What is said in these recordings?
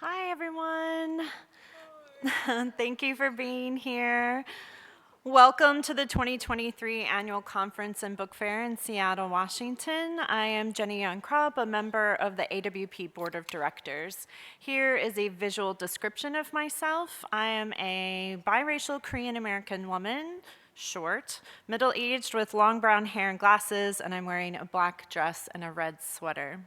Hi, everyone. Thank you for being here. Welcome to the 2023 Annual Conference and Book Fair in Seattle, Washington. I am Jenny Young-Krupp, a member of the AWP Board of Directors. Here is a visual description of myself. I am a biracial Korean-American woman, short, middle-aged with long brown hair and glasses, and I'm wearing a black dress and a red sweater.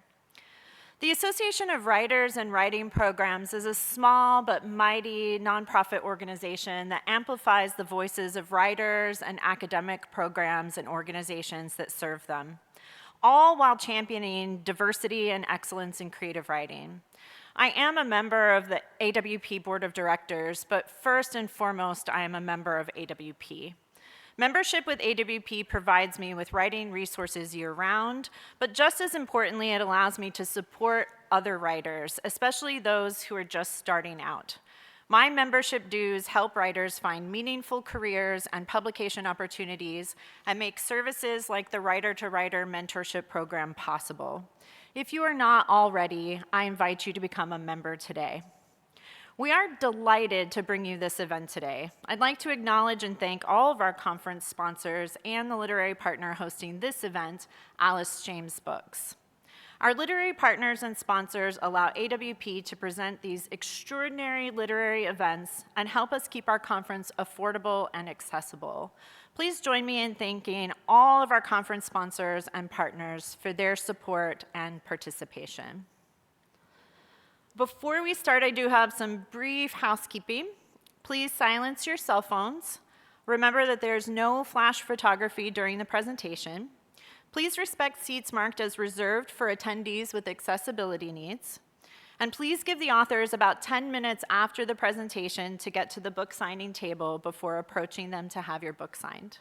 The Association of Writers and Writing Programs is a small but mighty nonprofit organization that amplifies the voices of writers and academic programs and organizations that serve them, all while championing diversity and excellence in creative writing. I am a member of the AWP Board of Directors, but first and foremost, I am a member of AWP. Membership with AWP provides me with writing resources year-round, but just as importantly, it allows me to support other writers, especially those who are just starting out. My membership dues help writers find meaningful careers and publication opportunities and make services like the Writer-to-Writer Mentorship Program possible. If you are not already, I invite you to become a member today. We are delighted to bring you this event today. I'd like to acknowledge and thank all of our conference sponsors and the literary partner hosting this event, Alice James Books. Our literary partners and sponsors allow AWP to present these extraordinary literary events and help us keep our conference affordable and accessible. Please join me in thanking all of our conference sponsors and partners for their support and participation. Before we start, I do have some brief housekeeping. Please silence your cell phones. Remember that there's no flash photography during the presentation. Please respect seats marked as reserved for attendees with accessibility needs. And please give the authors about 10 minutes after the presentation to get to the book signing table before approaching them to have your book signed.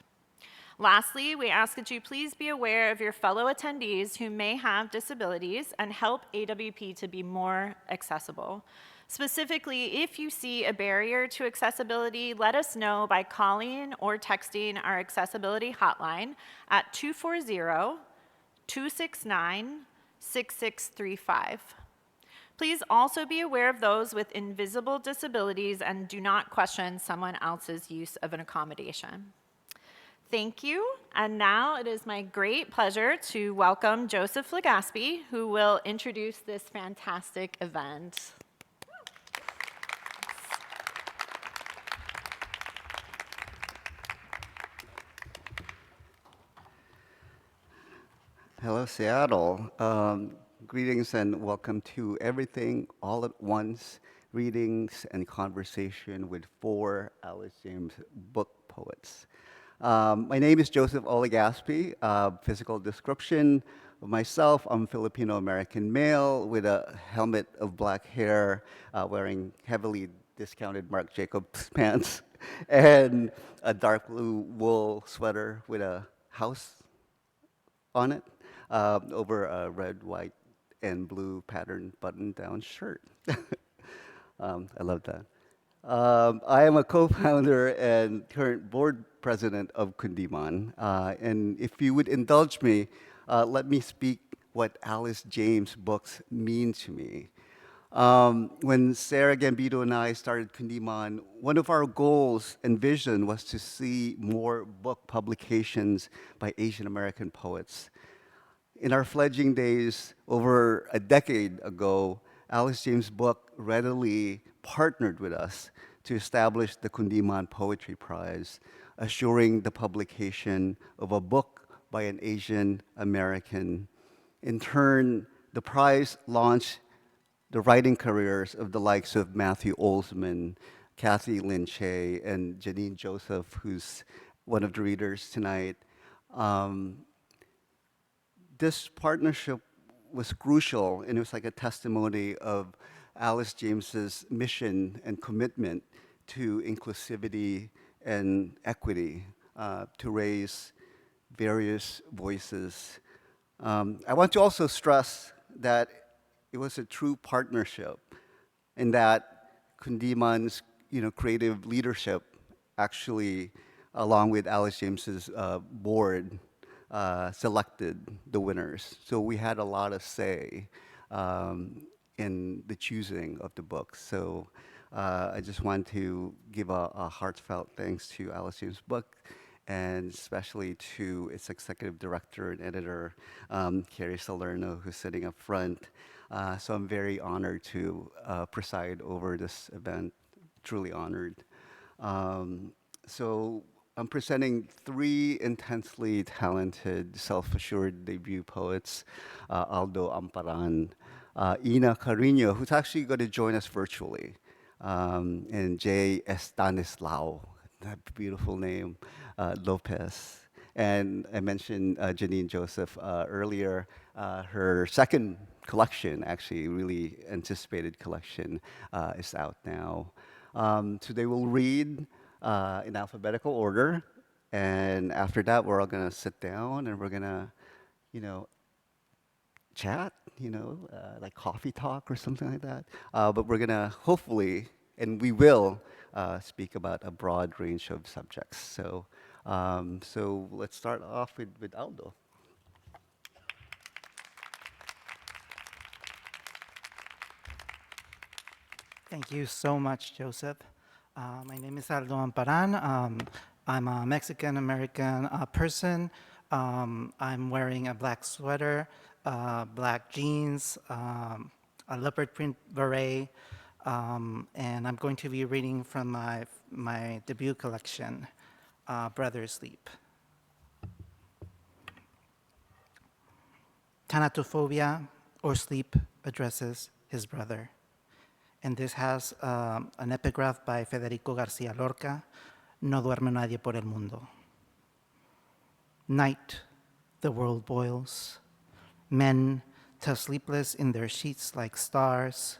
Lastly, we ask that you please be aware of your fellow attendees who may have disabilities and help AWP to be more accessible. Specifically, if you see a barrier to accessibility, let us know by calling or texting our accessibility hotline at 240-269-6635. Please also be aware of those with invisible disabilities and do not question someone else's use of an accommodation. Thank you, and now it is my great pleasure to welcome Joseph Legaspi, who will introduce this fantastic event. Hello, Seattle. Greetings and welcome to Everything All at Once, readings and conversation with four Alice James book poets. My name is Joseph Olegaspi. Physical description of myself, I'm Filipino-American male with a helmet of black hair, wearing heavily discounted Marc Jacobs pants, and a dark blue wool sweater with a house on it, over a red, white, and blue patterned button-down shirt. I love that. I am a co-founder and current board president of Kundiman. And if you would indulge me, let me speak what Alice James books mean to me. When Sarah Gambito and I started Kundiman, one of our goals and vision was to see more book publications by Asian American poets. In our fledgling days, over a decade ago, Alice James' book readily partnered with us to establish the Kundiman Poetry Prize, assuring the publication of a book by an Asian American. In turn, the prize launched the writing careers of the likes of Matthew Olsman, Kathy Lynn Che, and Janine Joseph, who's one of the readers tonight. This partnership was crucial, and it was like a testimony of Alice James's mission and commitment to inclusivity and equity, to raise various voices. I want to also stress that it was a true partnership, and that Kundiman's creative leadership actually, along with Alice James's board, selected the winners. So we had a lot of say in the choosing of the books. So I just want to give a heartfelt thanks to Alice James' book, and especially to its executive director and editor, Carrie Salerno, who's sitting up front. So I'm very honored to preside over this event, truly honored. Um, so I'm presenting three intensely talented, self-assured debut poets, Aldo Amparan, Ina Carino, who's actually going to join us virtually, and Jay Estanislao, that beautiful name, Lopez. And I mentioned Janine Joseph earlier. Her second collection, actually, really anticipated collection, is out now. Today we'll read in alphabetical order, and after that, we're all gonna sit down and we're gonna, you know, chat, like coffee talk or something like that. But we're gonna hopefully, and we will, speak about a broad range of subjects. So let's start off with Aldo. Thank you so much, Joseph. My name is Aldo Amparan. I'm a Mexican American person. I'm wearing a black sweater, black jeans, a leopard print beret, and I'm going to be reading from my debut collection, Brother Sleep. Thanatophobia, or sleep, addresses his brother. And this has an epigraph by Federico Garcia Lorca, No duerme nadie por el mundo. Night, the world boils. Men tell sleepless in their sheets like stars,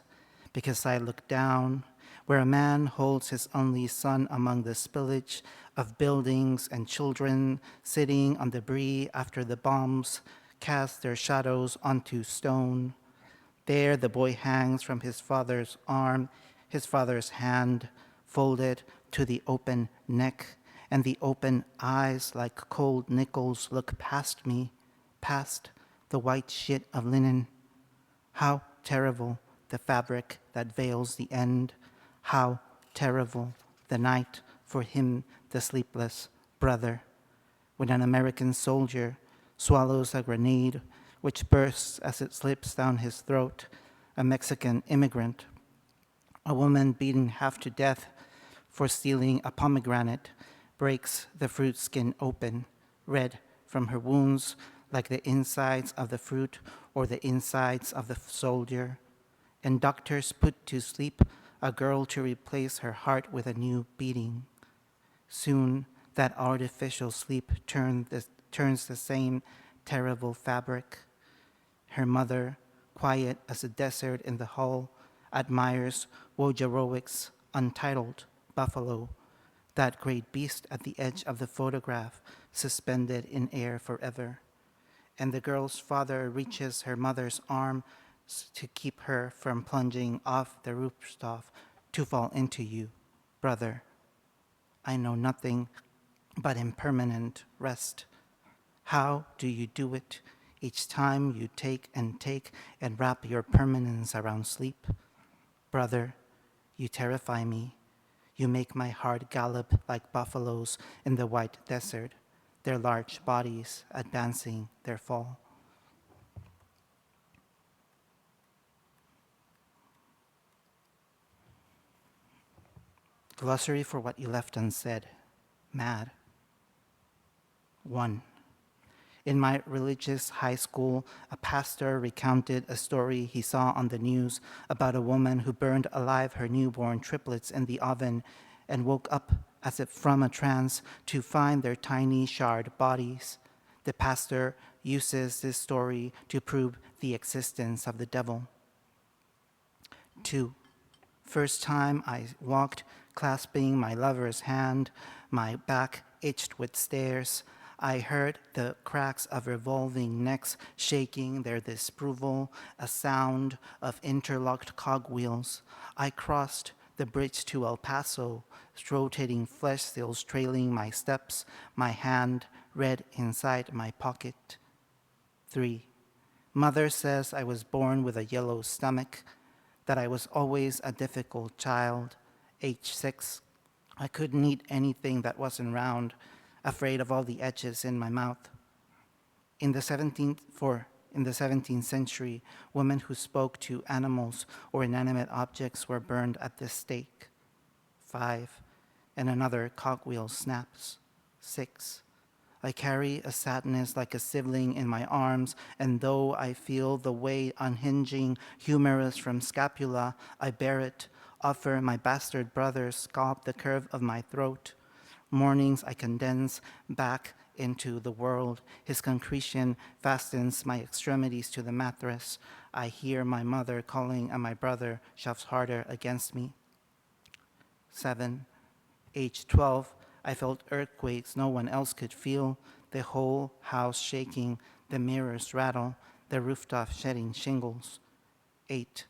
because I look down, where a man holds his only son among the spillage of buildings and children sitting on debris after the bombs cast their shadows onto stone. There the boy hangs from his father's arm, his father's hand folded to the open neck, and the open eyes like cold nickels look past me, past the white sheet of linen. How terrible the fabric that veils the end. How terrible the night for him, the sleepless brother. When an American soldier swallows a grenade which bursts as it slips down his throat, a Mexican immigrant, a woman beaten half to death for stealing a pomegranate, breaks the fruit skin open, red from her wounds like the insides of the fruit or the insides of the soldier, and doctors put to sleep a girl to replace her heart with a new beating. Soon that artificial sleep turns the same terrible fabric. Her mother, quiet as a desert in the hall, admires Wojciechowski's untitled Buffalo, that great beast at the edge of the photograph, suspended in air forever. And the girl's father reaches her mother's arm to keep her from plunging off the rooftop to fall into you, brother. I know nothing but impermanent rest. How do you do it each time you take and wrap your permanence around sleep? Brother, you terrify me. You make my heart gallop like buffaloes in the white desert, their large bodies advancing their fall. Glossary for what you left unsaid. Mad. 1. In my religious high school, a pastor recounted a story he saw on the news about a woman who burned alive her newborn triplets in the oven and woke up as if from a trance to find their tiny charred bodies. The pastor uses this story to prove the existence of the devil. 2. First time I walked clasping my lover's hand, my back itched with stares. I heard the cracks of revolving necks shaking their disapproval, a sound of interlocked cogwheels. I crossed the bridge to El Paso, rotating flesh seals trailing my steps, my hand red inside my pocket. 3. Mother says I was born with a yellow stomach. that I was always a difficult child. Age 6, I couldn't eat anything that wasn't round, afraid of all the edges in my mouth. In the 17th century, women who spoke to animals or inanimate objects were burned at the stake. 5. And another cogwheel snaps. 6. I carry a sadness like a sibling in my arms, and though I feel the weight unhinging humerus from scapula, I bear it, offer my bastard brother sculpt the curve of my throat. Mornings I condense back into the world. His concretion fastens my extremities to the mattress. I hear my mother calling, and my brother shoves harder against me. 7. Age 12, I felt earthquakes no one else could feel, the whole house shaking, the mirrors rattle, the rooftop shedding shingles. 8.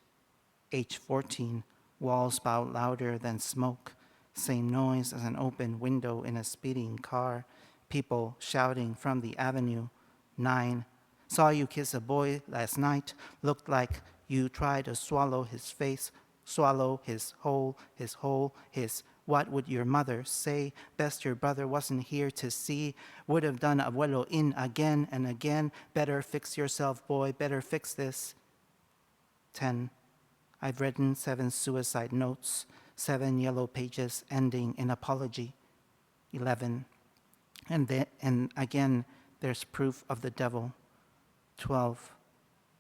Age 14, walls bow louder than smoke, same noise as an open window in a speeding car, people shouting from the avenue. 9. Saw you kiss a boy last night, looked like you tried to swallow his face, swallow his whole, his what would your mother say? Best your brother wasn't here to see. Would have done abuelo in again and again. Better fix yourself, boy, better fix this. 10. I've written 7 suicide notes, 7 yellow pages ending in apology. 11. And again, there's proof of the devil. 12.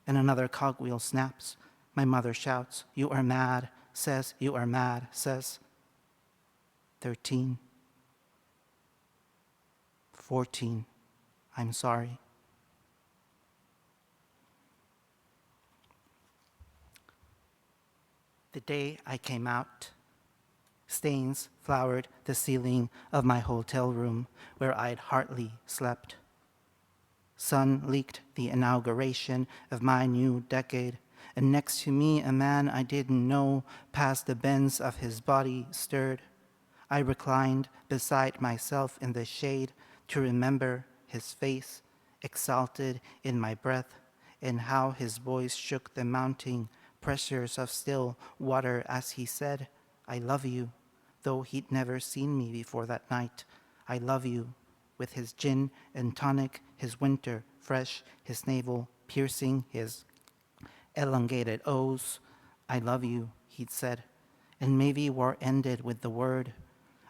And another cogwheel snaps. My mother shouts, you are mad, says, you are mad, says. 13. 14. I'm sorry. The day I came out, stains flowered the ceiling of my hotel room where I'd hardly slept. Sun leaked the inauguration of my new decade, and next to me a man I didn't know, past the bends of his body stirred. I reclined beside myself in the shade to remember his face, exalted in my breath, and how his voice shook the mounting pressures of still water as he said, I love you, though he'd never seen me before that night. I love you, with his gin and tonic, his winter fresh, his navel piercing, his elongated O's. I love you, he'd said, and maybe war ended with the word.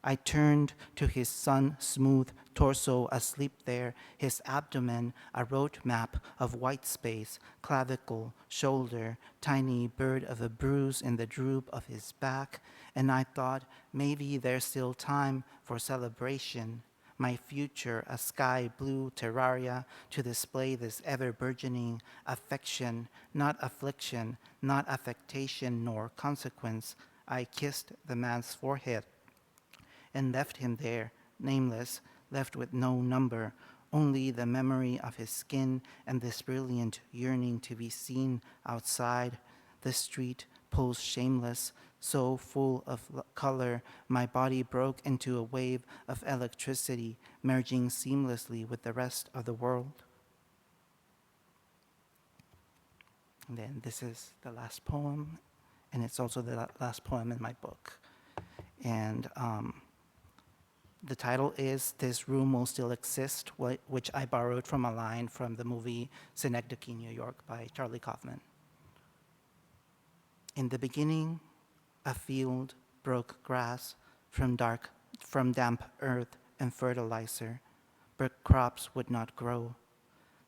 I turned to his sun-smooth torso asleep there, his abdomen a road map of white space, clavicle, shoulder, tiny bird of a bruise in the droop of his back, and I thought maybe there's still time for celebration. My future a sky blue terraria to display this ever-burgeoning affection, not affliction, not affectation nor consequence. I kissed the man's forehead and left him there, nameless, left with no number, only the memory of his skin and this brilliant yearning to be seen outside. The street pulls shameless, so full of color, my body broke into a wave of electricity, merging seamlessly with the rest of the world. And then this is the last poem, and it's also the last poem in my book. And the title is This Room Will Still Exist, which I borrowed from a line from the movie Synecdoche, New York by Charlie Kaufman. In the beginning, a field broke grass from damp earth and fertilizer, but crops would not grow.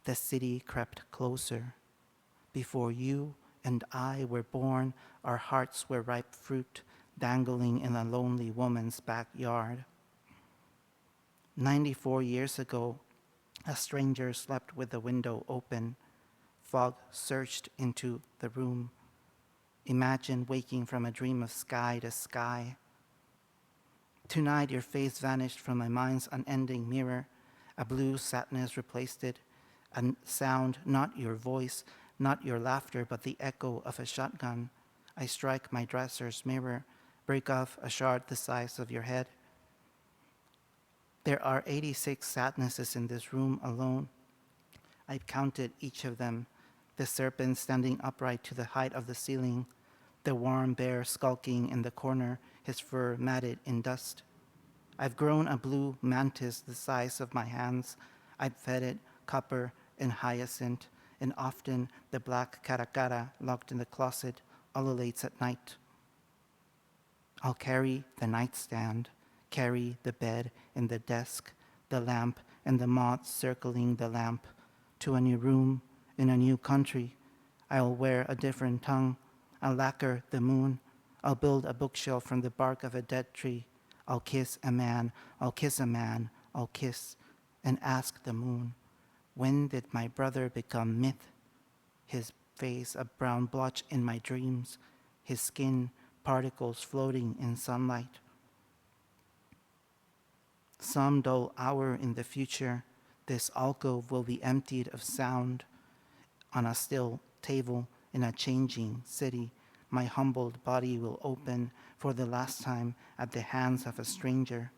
The city crept closer. Before you and I were born, our hearts were ripe fruit dangling in a lonely woman's backyard. 94 years ago, a stranger slept with the window open. Fog surged into the room. Imagine waking from a dream of sky to sky. Tonight, your face vanished from my mind's unending mirror. A blue sadness replaced it. A sound, not your voice, not your laughter, but the echo of a shotgun. I strike my dresser's mirror, break off a shard the size of your head. There are 86 sadnesses in this room alone. I've counted each of them, the serpent standing upright to the height of the ceiling, the warm bear skulking in the corner, his fur matted in dust. I've grown a blue mantis the size of my hands. I've fed it copper and hyacinth, and often the black caracara locked in the closet ululates at night. I'll carry the nightstand, carry the bed and the desk, the lamp and the moths circling the lamp, to a new room in a new country. I'll wear a different tongue. I'll lacquer the moon. I'll build a bookshelf from the bark of a dead tree. I'll kiss a man. I'll kiss a man. I'll kiss and ask the moon, when did my brother become myth? His face a brown blotch in my dreams, his skin particles floating in sunlight. Some dull hour in the future, this alcove will be emptied of sound. On a still table in a changing city, my humbled body will open for the last time at the hands of a stranger.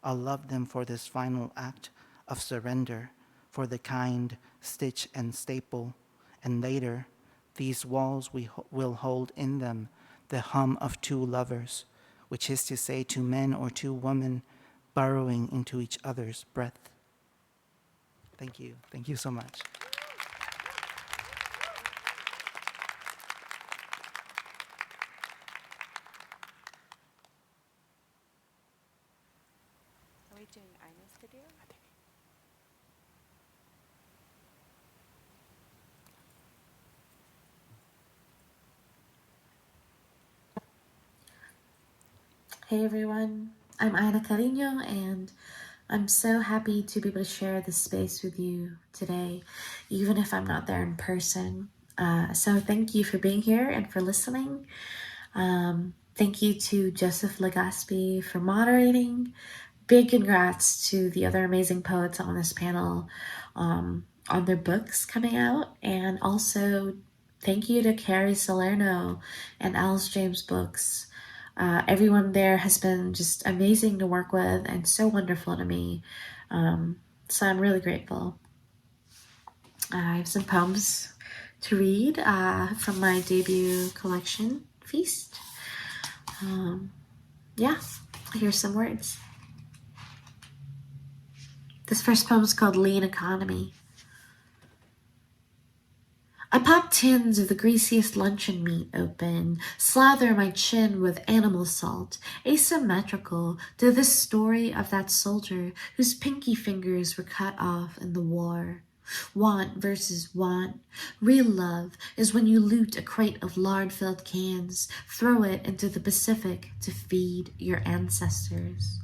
I'll love them for this final act of surrender, for the kind stitch and staple, and later, these walls will hold in them the hum of two lovers, which is to say two men or two women burrowing into each other's breath. Thank you. Thank you so much. Are we doing Ina's video? Hey everyone, I'm Ina Carino, and I'm so happy to be able to share this space with you today, even if I'm not there in person. So thank you for being here and for listening. Thank you to Joseph Legaspi for moderating. Big congrats to the other amazing poets on this panel on their books coming out, and also thank you to Carrie Salerno and Alice James Books. Everyone there has been just amazing to work with and so wonderful to me. So I'm really grateful. I have some poems to read from my debut collection, Feast. Yeah, here's some words. This first poem is called Lean Economy. I pop tins of the greasiest luncheon meat open, slather my chin with animal salt, asymmetrical to this story of that soldier whose pinky fingers were cut off in the war. Want versus want. Real love is when you loot a crate of lard-filled cans, throw it into the Pacific to feed your ancestors.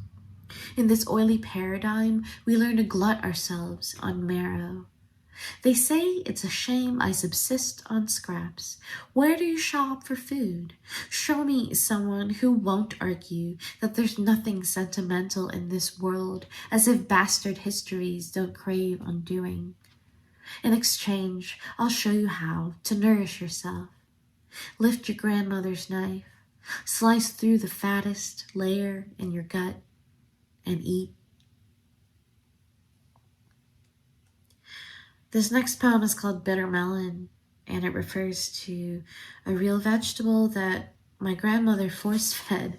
In this oily paradigm, we learn to glut ourselves on marrow. They say it's a shame I subsist on scraps. Where do you shop for food? Show me someone who won't argue that there's nothing sentimental in this world, as if bastard histories don't crave undoing. In exchange, I'll show you how to nourish yourself. Lift your grandmother's knife, slice through the fattest layer in your gut, and eat. This next poem is called Bitter Melon, and it refers to a real vegetable that my grandmother force-fed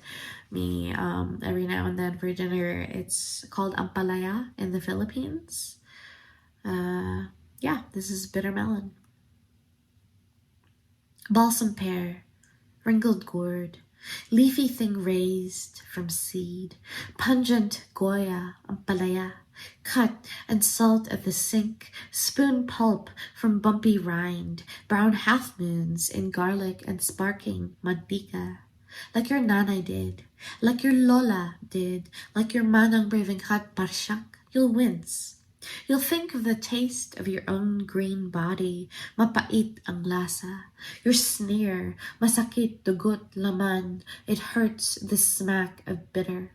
me every now and then for dinner. It's called ampalaya in the Philippines. This is bitter melon. Balsam pear, wrinkled gourd, leafy thing raised from seed, pungent goya, ampalaya, cut and salt at the sink, spoon pulp from bumpy rind, brown half-moons in garlic and sparking mantika. Like your nanay did, like your lola did, like your manang brevinghat parsyak, you'll wince. You'll think of the taste of your own green body, mapait ang lasa. Your sneer, masakit dugot laman, it hurts the smack of bitter.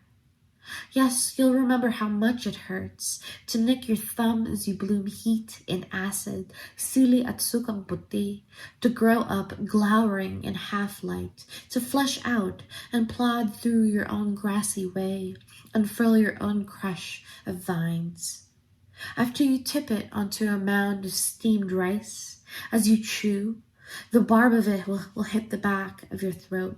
Yes, you'll remember how much it hurts to nick your thumb as you bloom heat in acid, sili at sukang puti, to grow up glowering in half-light, to flesh out and plod through your own grassy way, unfurl your own crush of vines. After you tip it onto a mound of steamed rice, as you chew, The barb of it will hit the back of your throat.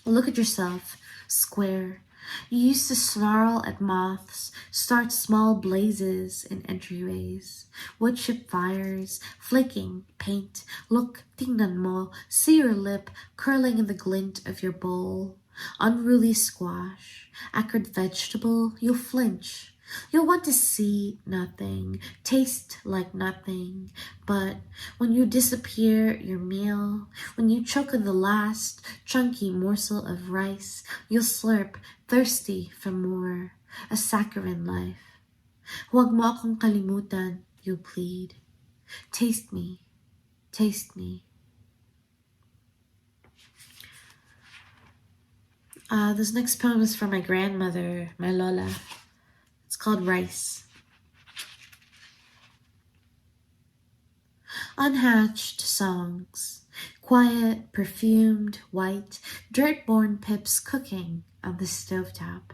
Look at yourself, square. You used to snarl at moths, start small blazes in entryways. Wood chip fires, flaking paint. Look, tingnan mo, see your lip curling in the glint of your bowl. Unruly squash, acrid vegetable, you'll flinch. You'll want to see nothing, taste like nothing. But when you disappear your meal, when you choke on the last chunky morsel of rice, you'll slurp, thirsty for more. A saccharine life. Huwag mo akong kalimutan, you plead. Taste me, taste me. This next poem is from my grandmother, my Lola. It's called Rice. Unhatched songs, quiet, perfumed, white, dirt-born pips cooking on the stovetop.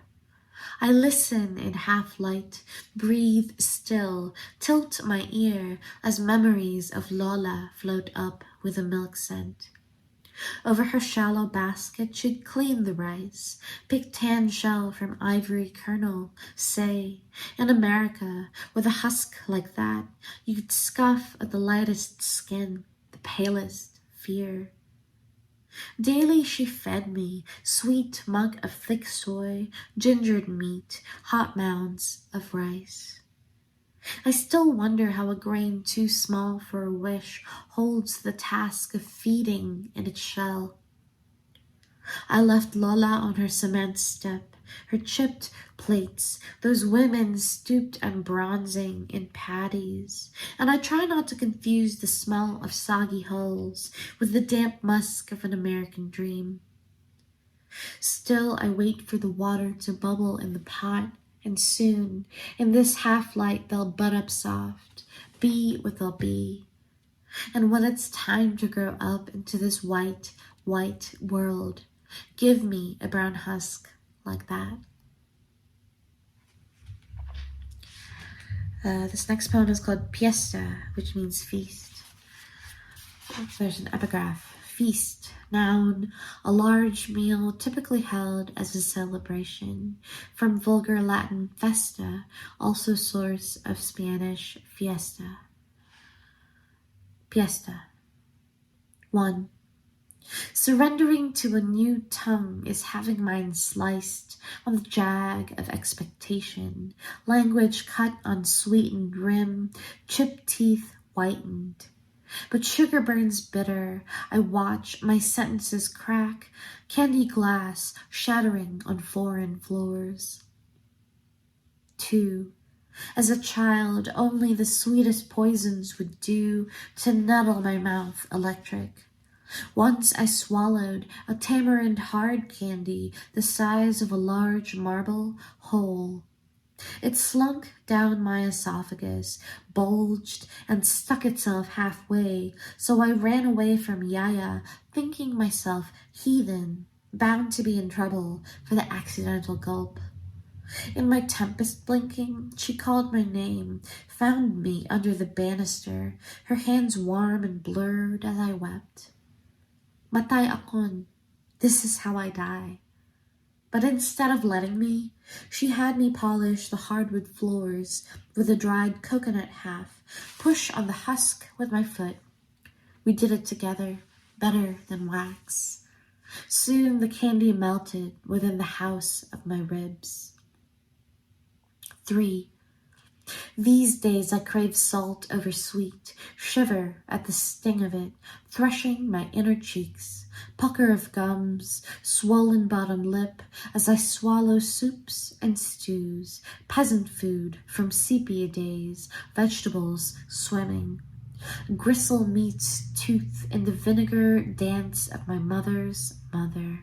I listen in half-light, breathe still, tilt my ear as memories of Lola float up with a milk scent. Over her shallow basket she'd clean the rice, pick tan shell from ivory kernel, say, in America, with a husk like that, you'd scoff at the lightest skin, the palest fear. Daily she fed me, sweet mug of thick soy, gingered meat, hot mounds of rice. I still wonder how a grain too small for a wish holds the task of feeding in its shell. I left Lola on her cement step, her chipped plates, those women stooped and bronzing in paddies, and I try not to confuse the smell of soggy hulls with the damp musk of an American dream. Still I wait for the water to bubble in the pot, and soon, in this half-light, they'll bud up soft, be what they'll be. And when it's time to grow up into this white, white world, give me a brown husk like that. This next poem is called Fiesta, which means feast. There's an epigraph. Feast, noun, a large meal typically held as a celebration. From vulgar Latin festa, also source of Spanish fiesta. Fiesta. 1. Surrendering to a new tongue is having mine sliced on the jag of expectation, language cut on sweetened rim, chipped teeth whitened. But sugar burns bitter. I watch my sentences crack, candy glass shattering on foreign floors. 2. As a child, only the sweetest poisons would do to nettle my mouth electric. Once I swallowed a tamarind hard candy the size of a large marble whole. It slunk down my esophagus, bulged, and stuck itself halfway, so I ran away from Yaya, thinking myself heathen, bound to be in trouble for the accidental gulp. In my tempest blinking, she called my name, found me under the banister, her hands warm and blurred as I wept. Matay akon, this is how I die. But instead of letting me, she had me polish the hardwood floors with a dried coconut half, push on the husk with my foot. We did it together, better than wax. Soon the candy melted within the house of my ribs. 3. These days I crave salt over sweet, shiver at the sting of it, threshing my inner cheeks, pucker of gums, swollen bottom lip, as I swallow soups and stews, peasant food from sepia days, vegetables swimming. Gristle meets tooth in the vinegar dance of my mother's mother.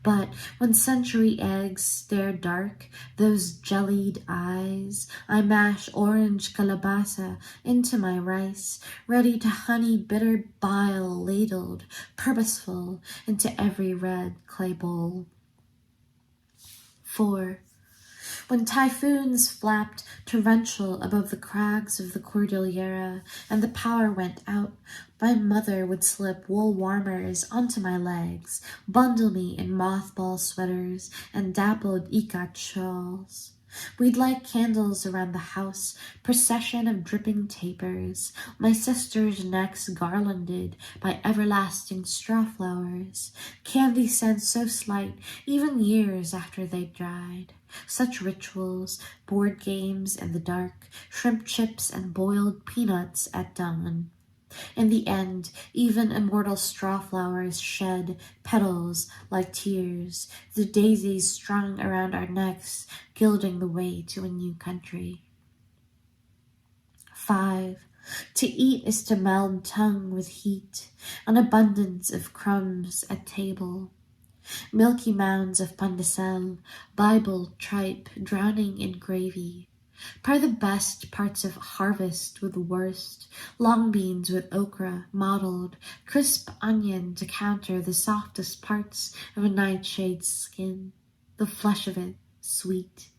But when century eggs stare dark, those jellied eyes, I mash orange calabasa into my rice, ready to honey bitter bile ladled, purposeful, into every red clay bowl. 4. When typhoons flapped torrential above the crags of the Cordillera and the power went out, my mother would slip wool warmers onto my legs, bundle me in mothball sweaters and dappled ikat shawls. We'd light candles around the house, procession of dripping tapers, my sisters' necks garlanded by everlasting straw flowers, candy scents so slight even years after they'd dried. Such rituals, board games in the dark, shrimp chips and boiled peanuts at dawn. In the end, even immortal straw flowers shed petals like tears, the daisies strung around our necks, gilding the way to a new country. 5. To eat is to meld tongue with heat, an abundance of crumbs at table. Milky mounds of pandesal, Bible tripe drowning in gravy. Par the best parts of harvest with the worst, long beans with okra mottled, crisp onion to counter the softest parts of a nightshade's skin, the flesh of it sweet.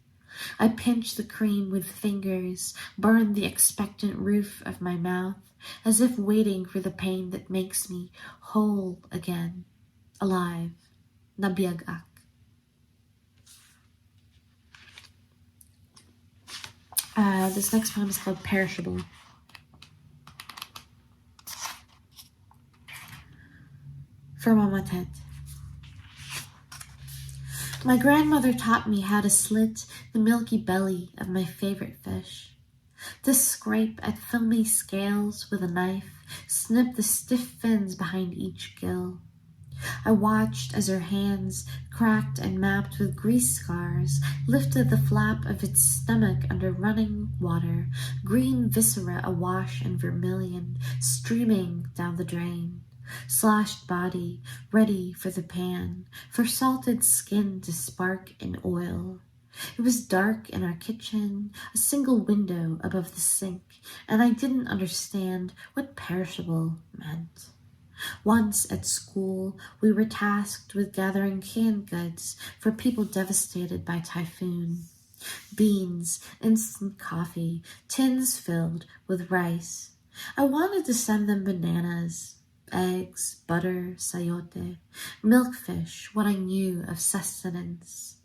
I pinch the cream with fingers, burn the expectant roof of my mouth, as if waiting for the pain that makes me whole again, alive. Nabiyag-ak. This next poem is called Perishable. For Mama Tet. My grandmother taught me how to slit the milky belly of my favorite fish, to scrape at filmy scales with a knife, snip the stiff fins behind each gill. I watched as her hands, cracked and mapped with grease scars, lifted the flap of its stomach under running water, green viscera awash in vermilion, streaming down the drain. Slashed body, ready for the pan, for salted skin to spark in oil. It was dark in our kitchen, a single window above the sink, and I didn't understand what perishable meant. Once at school, we were tasked with gathering canned goods for people devastated by typhoon. Beans, instant coffee, tins filled with rice. I wanted to send them bananas, eggs, butter, sayote, milkfish, what I knew of sustenance.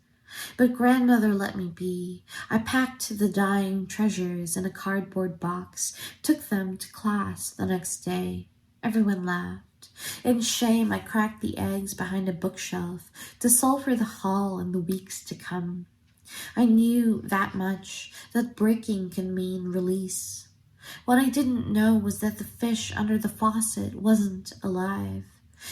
But grandmother let me be. I packed the dying treasures in a cardboard box, took them to class the next day. Everyone laughed. In shame, I cracked the eggs behind a bookshelf to sulfur the hall in the weeks to come. I knew that much, that breaking can mean release. What I didn't know was that the fish under the faucet wasn't alive,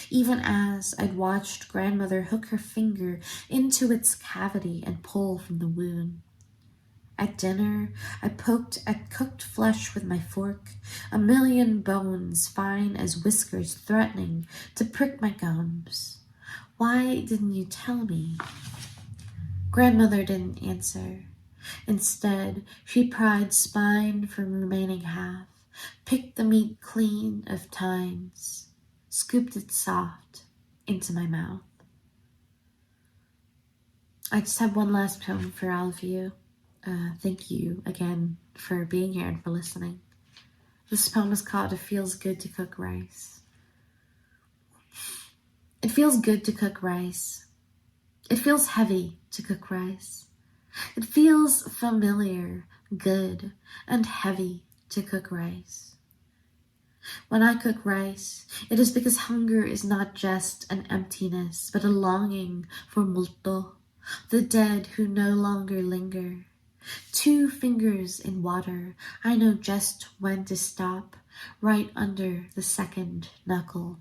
even as I'd watched grandmother hook her finger into its cavity and pull from the wound. At dinner, I poked at cooked flesh with my fork, a million bones fine as whiskers threatening to prick my gums. Why didn't you tell me? Grandmother didn't answer. Instead, she pried spine from remaining half, picked the meat clean of tines, scooped it soft into my mouth. I just have one last poem for all of you. Thank you again for being here and for listening. This poem is called It Feels Good to Cook Rice. It feels good to cook rice. It feels heavy to cook rice. It feels familiar, good, and heavy to cook rice. When I cook rice, it is because hunger is not just an emptiness, but a longing for multo, the dead who no longer linger. 2 fingers in water, I know just when to stop, right under the second knuckle.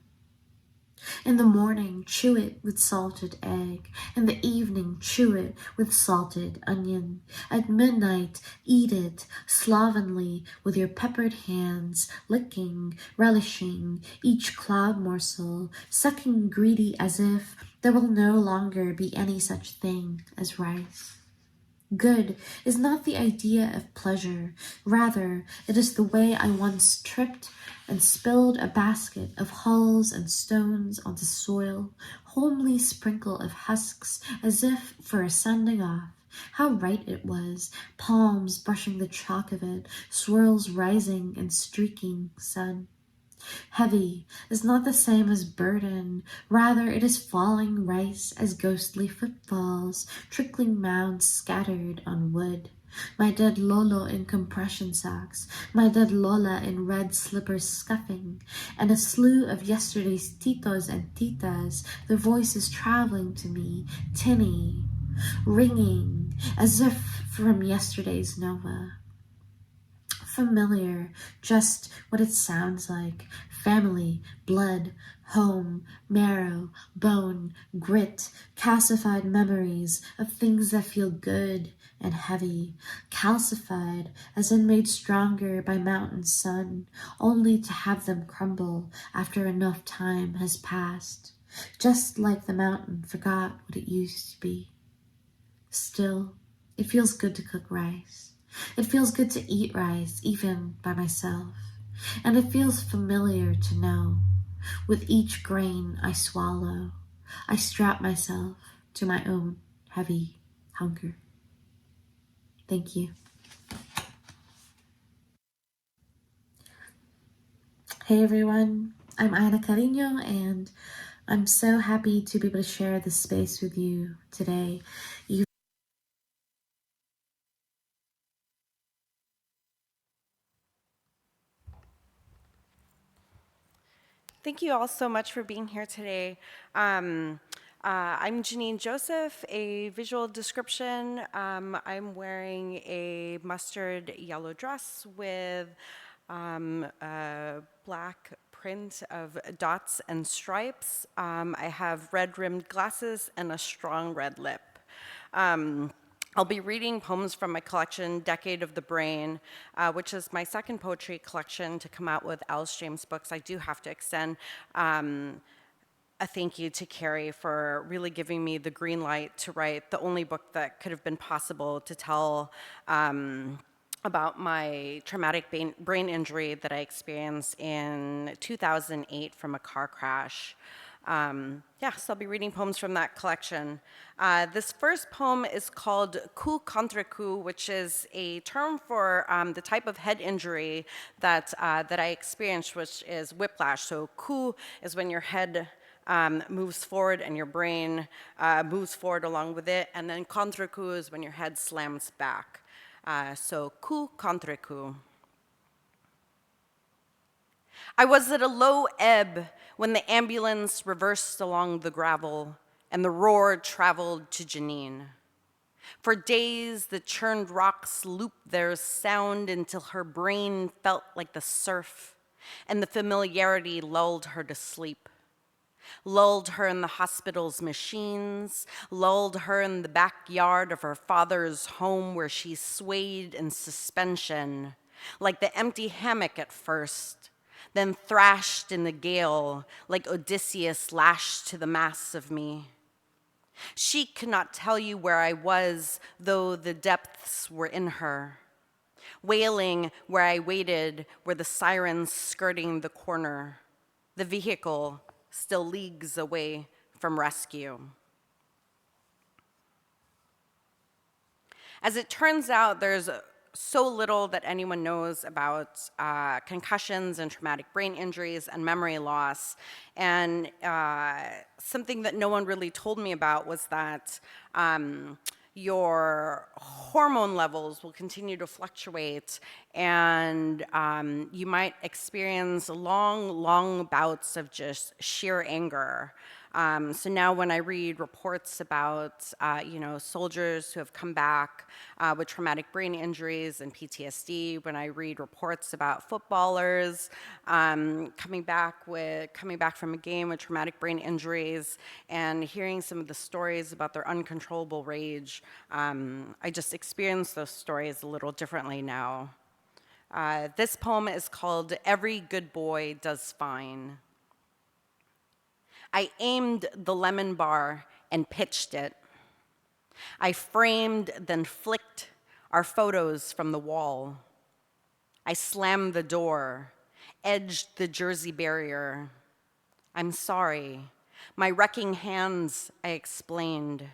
In the morning, chew it with salted egg. In the evening, chew it with salted onion. At midnight, eat it slovenly with your peppered hands, licking, relishing each cloud morsel, sucking greedy as if there will no longer be any such thing as rice. Good is not the idea of pleasure. Rather, it is the way I once tripped and spilled a basket of hulls and stones onto soil, homely sprinkle of husks as if for a sending off, How right it was, palms brushing the chalk of it, swirls rising and streaking sun. Heavy is not the same as burden, rather it is falling rice as ghostly footfalls, trickling mounds scattered on wood. My dead Lolo in compression socks, my dead Lola in red slippers scuffing, and a slew of yesterday's titos and titas, their voices traveling to me, tinny, ringing, as if from yesterday's Nova. Familiar, just what it sounds like. Family, blood, home, marrow, bone, grit, calcified memories of things that feel good and heavy, calcified as in made stronger by mountain sun, only to have them crumble after enough time has passed, just like the mountain forgot what it used to be. Still, it feels good to cook rice. It feels good to eat rice, even by myself. And it feels familiar to know. With each grain I swallow, I strap myself to my own heavy hunger. Thank you. Hey everyone, I'm Ida Carino, and I'm so happy to be able to share this space with you today. Thank you all so much for being here today. I'm Janine Joseph, a visual description. I'm wearing a mustard yellow dress with a black print of dots and stripes. I have red rimmed glasses and a strong red lip. I'll be reading poems from my collection, Decade of the Brain, which is my second poetry collection to come out with Alice James Books. I do have to extend a thank you to Carrie for really giving me the green light to write the only book that could have been possible to tell about my traumatic brain injury that I experienced in 2008 from a car crash. So I'll be reading poems from that collection. This first poem is called coup contre coup, which is a term for the type of head injury that I experienced, which is whiplash. So coup is when your head moves forward and your brain moves forward along with it, and then contre coup is when your head slams back. So coup contre coup. I was at a low ebb when the ambulance reversed along the gravel and the roar traveled to Janine. For days, the churned rocks looped their sound until her brain felt like the surf, and the familiarity lulled her to sleep. Lulled her in the hospital's machines, lulled her in the backyard of her father's home where she swayed in suspension, like the empty hammock at first, then thrashed in the gale like Odysseus lashed to the masts of me. She could not tell you where I was, though the depths were in her. Wailing where I waited were the sirens skirting the corner. The vehicle still leagues away from rescue. As it turns out, there's so little that anyone knows about concussions and traumatic brain injuries and memory loss. And something that no one really told me about was that your hormone levels will continue to fluctuate, and you might experience long bouts of just sheer anger. So now when I read reports about, soldiers who have come back with traumatic brain injuries and PTSD, when I read reports about footballers coming back from a game with traumatic brain injuries, and hearing some of the stories about their uncontrollable rage, I just experience those stories a little differently now. This poem is called Every Good Boy Does Fine. I aimed the lemon bar and pitched it. I framed, then flicked our photos from the wall. I slammed the door, edged the Jersey barrier. I'm sorry. My wrecking hands, I explained.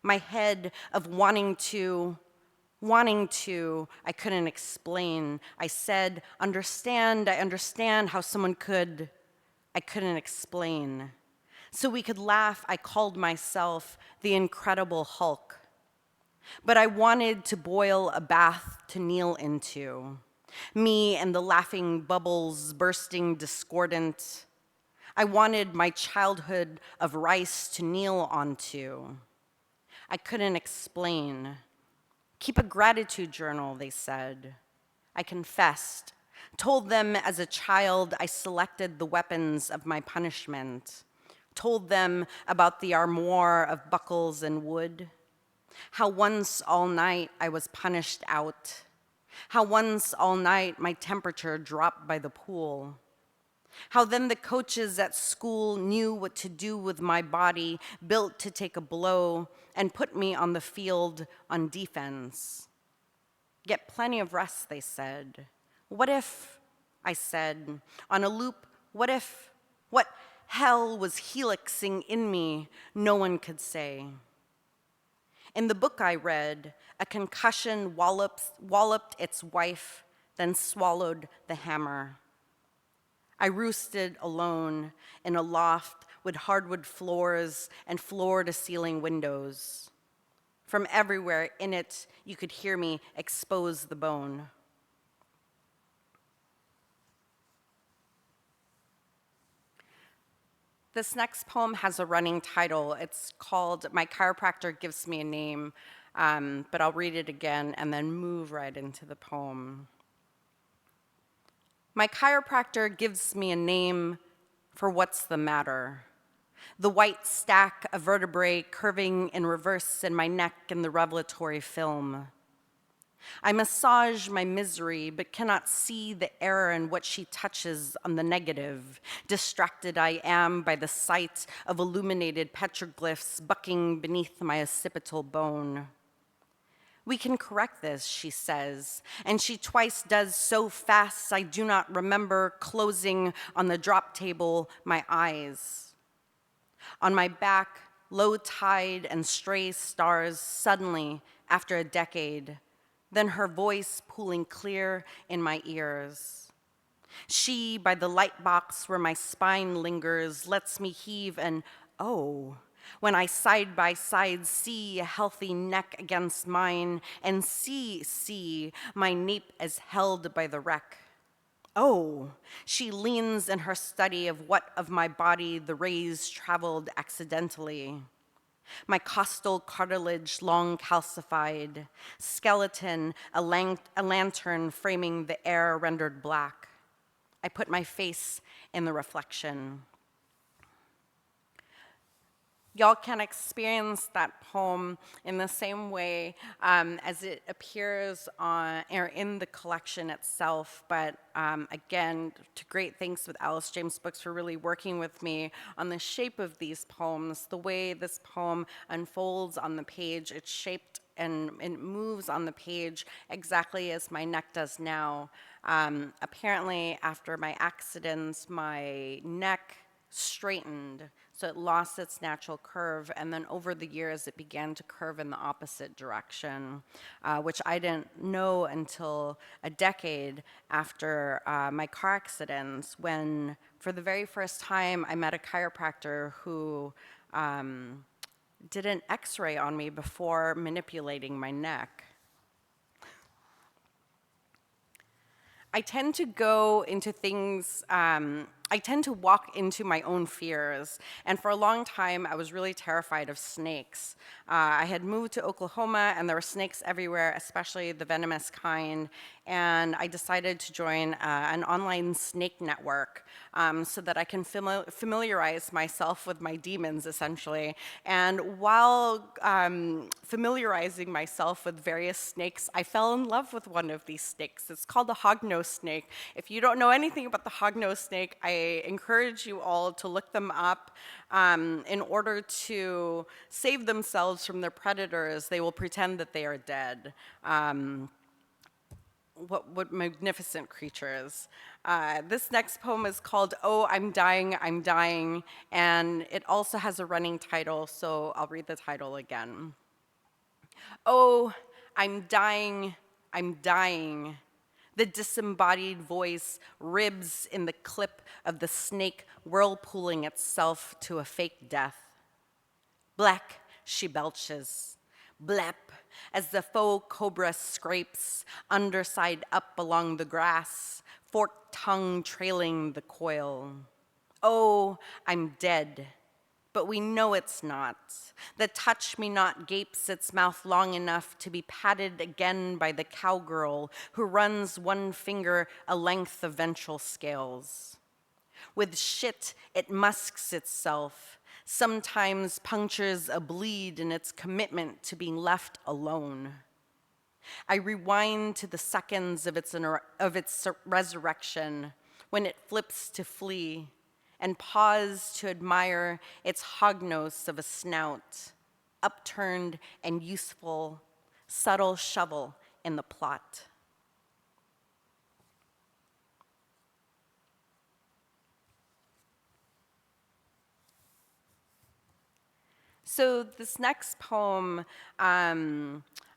My head of wanting to, I couldn't explain. I said, I understand how someone could. I couldn't explain. So we could laugh, I called myself the Incredible Hulk. But I wanted to boil a bath to kneel into. Me and the laughing bubbles bursting discordant. I wanted my childhood of rice to kneel onto. I couldn't explain. Keep a gratitude journal, they said. I confessed, told them as a child I selected the weapons of my punishment, told them about the armoire of buckles and wood, how once all night I was punished out, how once all night my temperature dropped by the pool, how then the coaches at school knew what to do with my body, built to take a blow, and put me on the field on defense. Get plenty of rest, they said. What if, I said, on a loop, what hell was helixing in me, no one could say. In the book I read, a concussion walloped its wife, then swallowed the hammer. I roosted alone in a loft with hardwood floors and floor-to-ceiling windows. From everywhere in it, you could hear me expose the bone. This next poem has a running title. It's called My Chiropractor Gives Me a Name, but I'll read it again and then move right into the poem. My chiropractor gives me a name for what's the matter. The white stack of vertebrae curving in reverse in my neck in the revelatory film. I massage my misery, but cannot see the error in what she touches on the negative. Distracted I am by the sight of illuminated petroglyphs bucking beneath my occipital bone. We can correct this, she says, and she twice does so fast I do not remember closing on the drop table my eyes. On my back, low tide and stray stars suddenly, after a decade, then her voice pooling clear in my ears. She, by the light box where my spine lingers, lets me heave an oh, when I side by side see a healthy neck against mine and see my nape as held by the wreck. Oh, she leans in her study of what of my body the rays traveled accidentally. My costal cartilage long calcified, skeleton, a lantern framing the air rendered black. I put my face in the reflection. Y'all can experience that poem in the same way as it appears or in the collection itself. But again, to great thanks with Alice James Books for really working with me on the shape of these poems, the way this poem unfolds on the page. It's shaped and it moves on the page exactly as my neck does now. Apparently, after my accidents, my neck straightened, so it lost its natural curve, and then over the years it began to curve in the opposite direction, which I didn't know until a decade after my car accidents, when for the very first time I met a chiropractor who did an x-ray on me before manipulating my neck. I tend to go into things, I tend to walk into my own fears. And for a long time, I was really terrified of snakes. I had moved to Oklahoma, and there were snakes everywhere, especially the venomous kind. And I decided to join an online snake network so that I can familiarize myself with my demons, essentially. And while familiarizing myself with various snakes, I fell in love with one of these snakes. It's called the hognose snake. If you don't know anything about the hognose snake, I encourage you all to look them up. In order to save themselves from their predators, they will pretend that they are dead. What magnificent creatures. This next poem is called Oh, I'm Dying, and it also has a running title, so I'll read the title again. Oh, I'm dying, I'm dying. The disembodied voice ribs in the clip of the snake whirlpooling itself to a fake death. Black, she belches. Blep, as the faux cobra scrapes, underside up along the grass, forked tongue trailing the coil. Oh, I'm dead. But we know it's not. The touch me not gapes its mouth long enough to be patted again by the cowgirl who runs one finger a length of ventral scales. With shit, it musks itself, sometimes punctures a bleed in its commitment to being left alone. I rewind to the seconds of its resurrection when it flips to flee and pause to admire its hognose of a snout, upturned and useful, subtle shovel in the plot. So this next poem,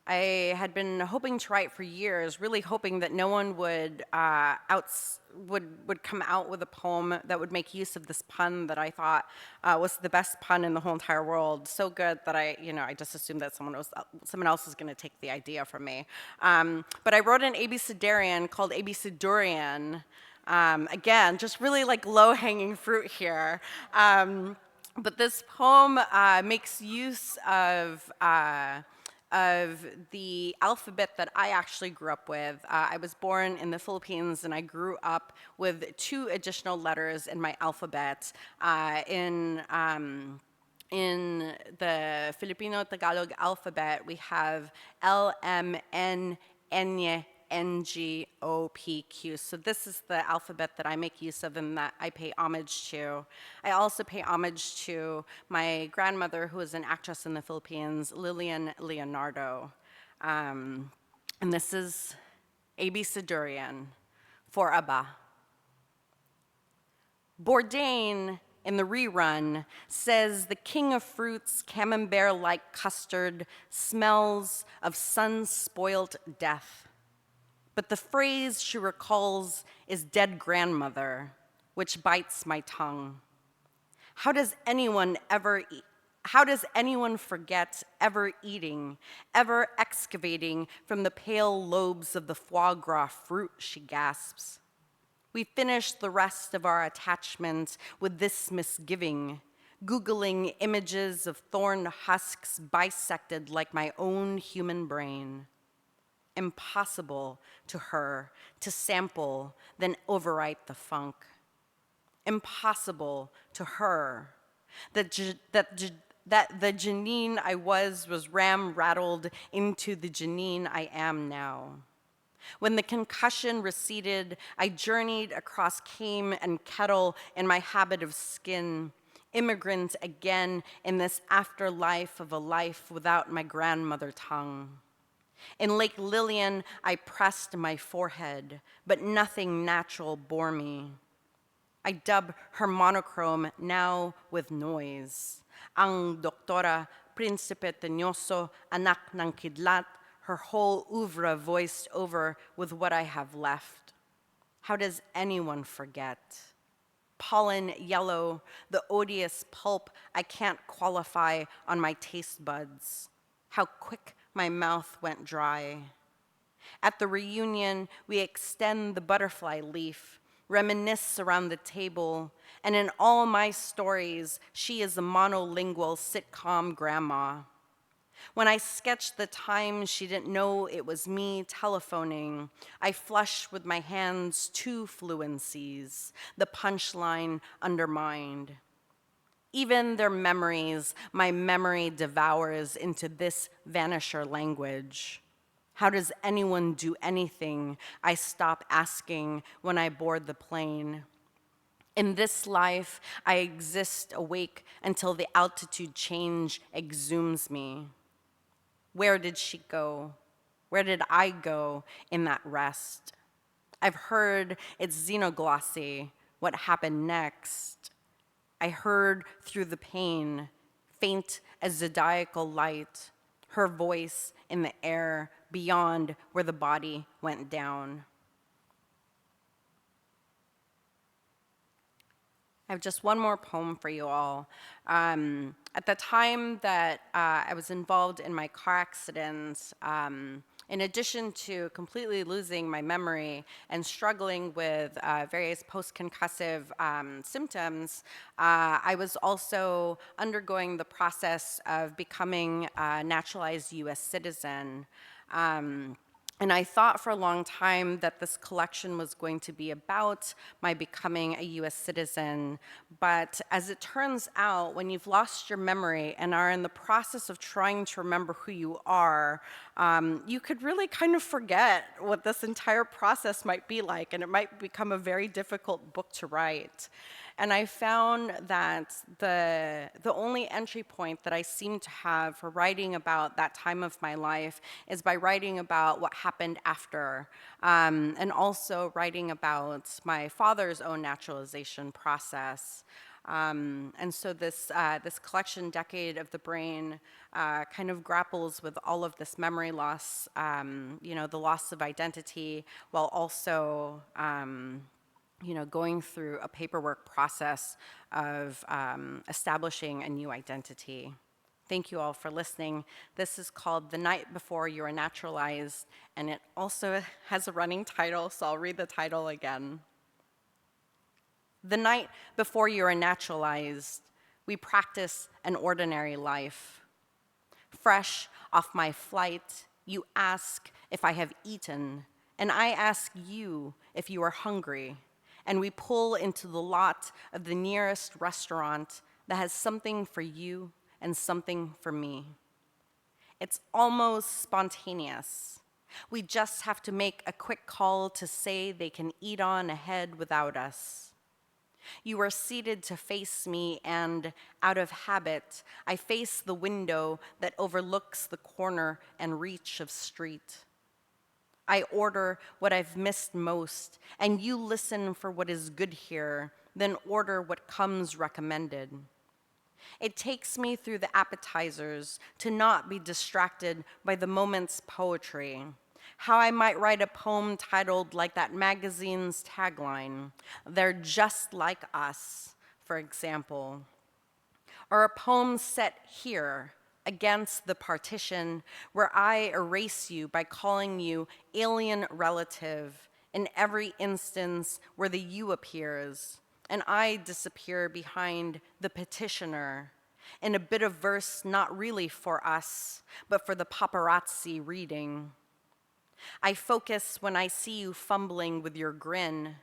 I had been hoping to write for years, really hoping that no one would would come out with a poem that would make use of this pun that I thought was the best pun in the whole entire world. So good that I just assumed that someone else was going to take the idea from me. But I wrote an abecedarian called abecedurian. Again, just really like low-hanging fruit here. But this poem makes use of the alphabet that I actually grew up with. I was born in the Philippines and I grew up with 2 additional letters in my alphabet in the Filipino Tagalog alphabet, we have L, M, N, N, N, G, O, P, Q. So this is the alphabet that I make use of and that I pay homage to. I also pay homage to my grandmother, who is an actress in the Philippines, Lillian Leonardo. And this is abecedurian for Aba. Bourdain in the rerun says the king of fruits, camembert-like custard, smells of sun-spoilt death. But the phrase she recalls is dead grandmother, which bites my tongue. How does anyone forget ever eating, ever excavating from the pale lobes of the foie gras fruit, she gasps. We finished the rest of our attachment with this misgiving, Googling images of thorn husks bisected like my own human brain. Impossible to her to sample, then overwrite the funk. Impossible to her that the Janine I was ram-rattled into the Janine I am now. When the concussion receded, I journeyed across Came and Kettle in my habit of skin, immigrant again in this afterlife of a life without my grandmother tongue. In Lake Lillian, I pressed my forehead, but nothing natural bore me. I dub her monochrome now with noise. Ang doktora, Prinsipe Teñoso, anak ng kidlat, her whole oeuvre voiced over with what I have left. How does anyone forget? Pollen yellow, the odious pulp I can't qualify on my taste buds. How quick my mouth went dry. At the reunion, we extend the butterfly leaf, reminisce around the table, and in all my stories, she is a monolingual sitcom grandma. When I sketched the time she didn't know it was me telephoning, I flush with my hands 2 fluencies, the punchline undermined. Even their memories, my memory devours into this vanisher language. How does anyone do anything? I stop asking when I board the plane. In this life, I exist awake until the altitude change exhumes me. Where did she go? Where did I go in that rest? I've heard it's xenoglossy, what happened next. I heard through the pain, faint as zodiacal light, her voice in the air beyond where the body went down. I have just one more poem for you all. At the time that I was involved in my car accident, in addition to completely losing my memory and struggling with various post-concussive symptoms, I was also undergoing the process of becoming a naturalized US citizen. And I thought for a long time that this collection was going to be about my becoming a US citizen. But as it turns out, when you've lost your memory and are in the process of trying to remember who you are, you could really kind of forget what this entire process might be like, and it might become a very difficult book to write. And I found that the only entry point that I seem to have for writing about that time of my life is by writing about what happened after, and also writing about my father's own naturalization process. And so this collection, Decade of the Brain, kind of grapples with all of this memory loss, the loss of identity, while also going through a paperwork process of establishing a new identity. Thank you all for listening. This is called The Night Before You Are Naturalized, and it also has a running title, so I'll read the title again. The night before you are naturalized, we practice an ordinary life. Fresh off my flight, you ask if I have eaten, and I ask you if you are hungry, and we pull into the lot of the nearest restaurant that has something for you and something for me. It's almost spontaneous. We just have to make a quick call to say they can eat on ahead without us. You are seated to face me, and out of habit, I face the window that overlooks the corner and reach of street. I order what I've missed most, and you listen for what is good here, then order what comes recommended. It takes me through the appetizers to not be distracted by the moment's poetry. How I might write a poem titled like that magazine's tagline, "They're just like us," for example. Or a poem set here against the partition where I erase you by calling you alien relative in every instance where the you appears, and I disappear behind the petitioner in a bit of verse not really for us, but for the paparazzi reading. I focus when I see you fumbling with your grin,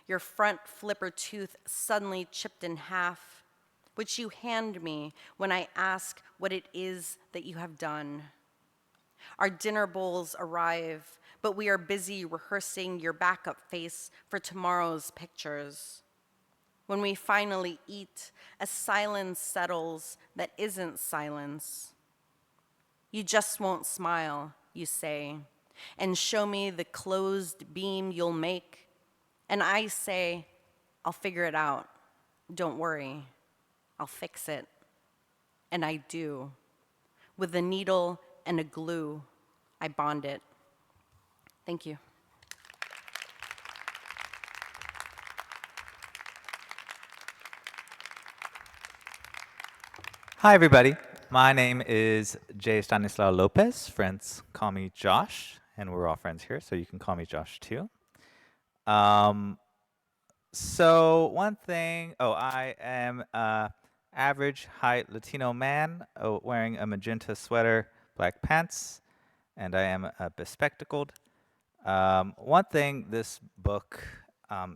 your front flipper tooth suddenly chipped in half, which you hand me when I ask what it is that you have done. Our dinner bowls arrive, but we are busy rehearsing your backup face for tomorrow's pictures. When we finally eat, a silence settles that isn't silence. You just won't smile, you say, and show me the closed beam you'll make. And I say, I'll figure it out. Don't worry, I'll fix it. And I do. With a needle and a glue, I bond it. Thank you. Hi, everybody. My name is Jay Stanislao Lopez. Friends call me Josh, and we're all friends here, so you can call me Josh too. So one thing, I am a average height Latino man wearing a magenta sweater, black pants, and I am bespectacled. One thing this book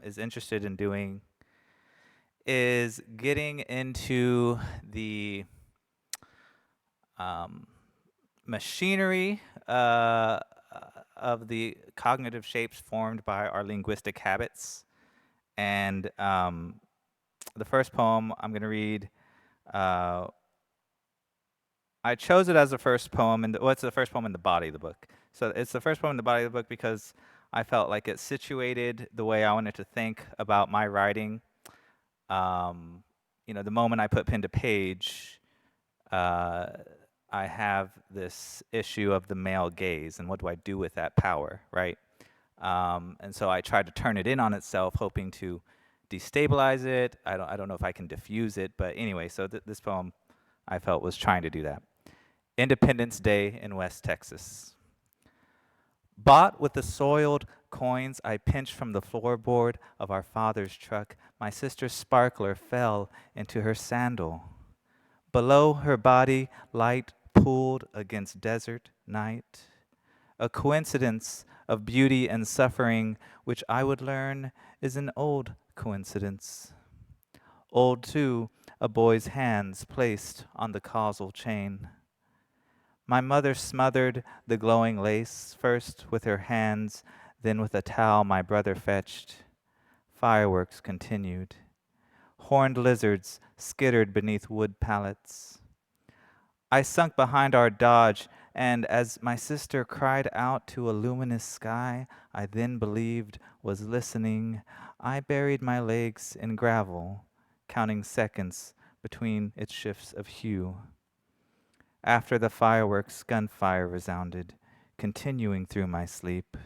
is interested in doing is getting into the machinery of the cognitive shapes formed by our linguistic habits. And the first poem I'm going to read, I chose it as the first poem, it's the first poem in the body of the book. So it's the first poem in the body of the book because I felt like it situated the way I wanted to think about my writing. The moment I put pen to page, I have this issue of the male gaze, and what do I do with that power, right? And so I tried to turn it in on itself, hoping to destabilize it. I don't know if I can diffuse it, but anyway, so this poem I felt was trying to do that. Independence Day in West Texas. Bought with the soiled coins I pinched from the floorboard of our father's truck, my sister's sparkler fell into her sandal. Below her body, light pooled against desert night. A coincidence of beauty and suffering, which I would learn is an old coincidence. Old, too, a boy's hands placed on the causal chain. My mother smothered the glowing lace, first with her hands, then with a towel my brother fetched. Fireworks continued. Horned lizards skittered beneath wood pallets. I sunk behind our Dodge, and as my sister cried out to a luminous sky I then believed was listening, I buried my legs in gravel, counting seconds between its shifts of hue. After the fireworks, gunfire resounded, continuing through my sleep.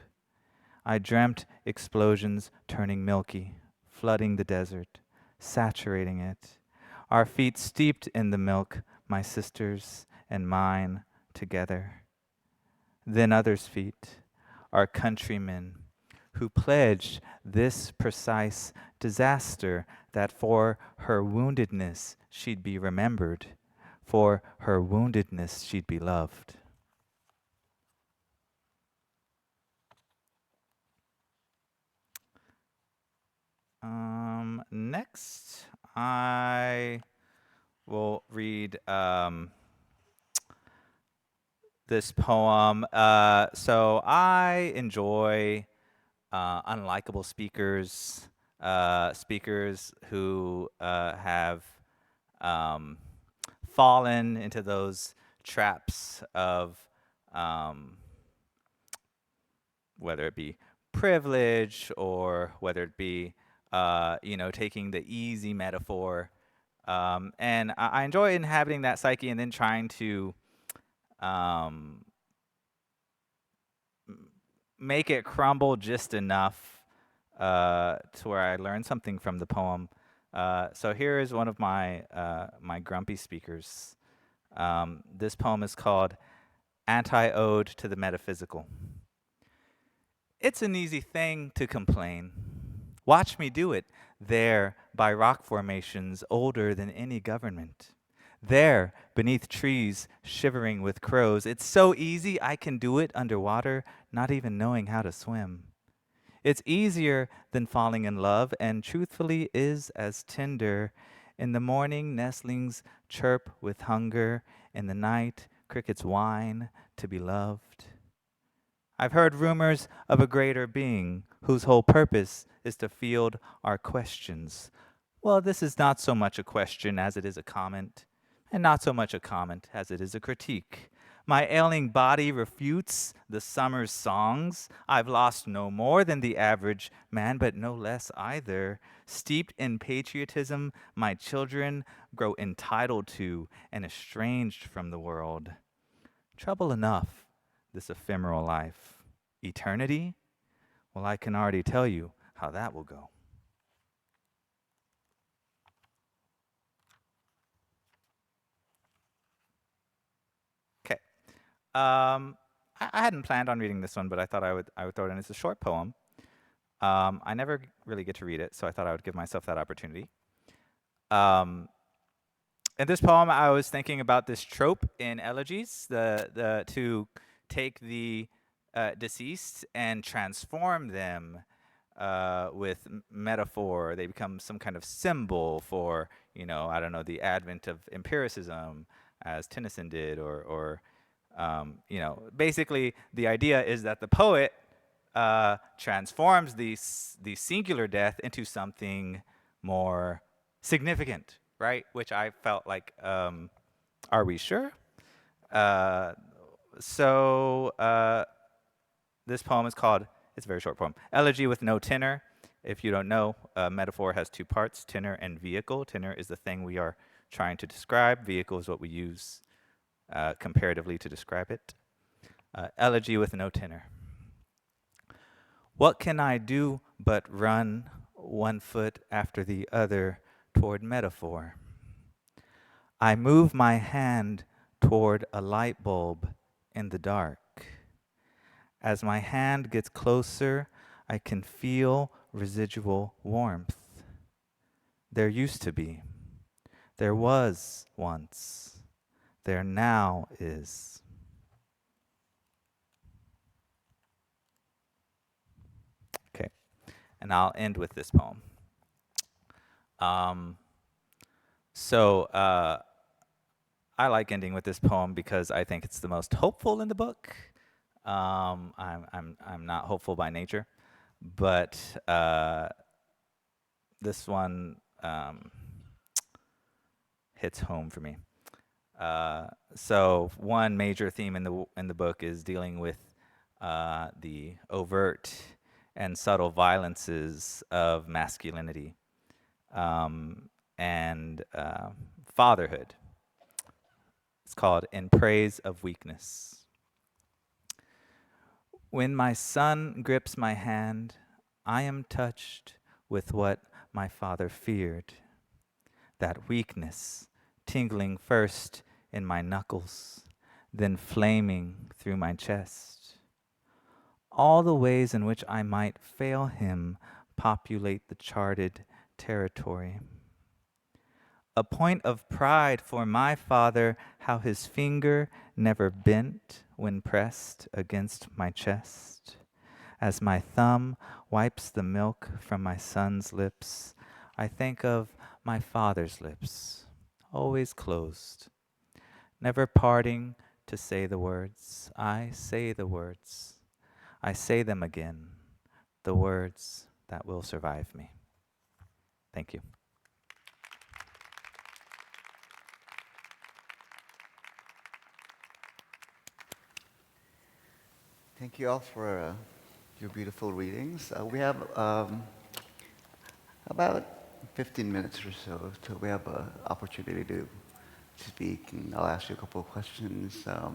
I dreamt explosions turning milky, flooding the desert, saturating it. Our feet steeped in the milk, my sister's and mine together. Then others' feet, our countrymen, who pledged this precise disaster that for her woundedness she'd be remembered, for her woundedness she'd be loved. Next, I will read this poem. So I enjoy unlikable speakers, speakers who have fallen into those traps of whether it be privilege or whether it be taking the easy metaphor. And I enjoy inhabiting that psyche and then trying to um, make it crumble just enough to where I learn something from the poem. So here is one of my my grumpy speakers. This poem is called Anti-Ode to the Metaphysical. It's an easy thing to complain. Watch me do it, there by rock formations older than any government. There, beneath trees shivering with crows. It's so easy I can do it underwater, not even knowing how to swim. It's easier than falling in love, and truthfully is as tender. In the morning, nestlings chirp with hunger. In the night, crickets whine to be loved. I've heard rumors of a greater being whose whole purpose is to field our questions. Well, this is not so much a question as it is a comment, and not so much a comment as it is a critique. My ailing body refutes the summer's songs. I've lost no more than the average man, but no less either. Steeped in patriotism, my children grow entitled to and estranged from the world. Trouble enough, this ephemeral life. Eternity? Well, I can already tell you how that will go. Okay. I hadn't planned on reading this one, but I thought I would throw it in. It's a short poem. I never really get to read it, so I thought I would give myself that opportunity. In this poem, I was thinking about this trope in elegies, the to take the deceased and transform them with metaphor. They become some kind of symbol for, I don't know, the advent of empiricism, as Tennyson did, or basically the idea is that the poet transforms the singular death into something more significant, right? Which I felt like, are we sure? So this poem is called, it's a very short poem, Elegy with No Tenor. If you don't know, metaphor has two parts, tenor and vehicle. Tenor is the thing we are trying to describe. Vehicle is what we use comparatively to describe it. Elegy with no tenor. What can I do but run one foot after the other toward metaphor? I move my hand toward a light bulb in the dark. As my hand gets closer, I can feel residual warmth. There used to be. There was once. There now is. Okay, and I'll end with this poem. Um, so I like ending with this poem because I think it's the most hopeful in the book. I'm not hopeful by nature, but this one hits home for me. So one major theme in the book is dealing with the overt and subtle violences of masculinity and fatherhood. It's called In Praise of Weakness. When my son grips my hand, I am touched with what my father feared. That weakness, tingling first in my knuckles, then flaming through my chest. All the ways in which I might fail him populate the charted territory. A point of pride for my father, how his finger never bent when pressed against my chest. As my thumb wipes the milk from my son's lips, I think of my father's lips, always closed, never parting to say the words. I say the words. I say them again, the words that will survive me. Thank you. Thank you all for your beautiful readings. We have about 15 minutes or so till we have an opportunity to speak, and I'll ask you a couple of questions. To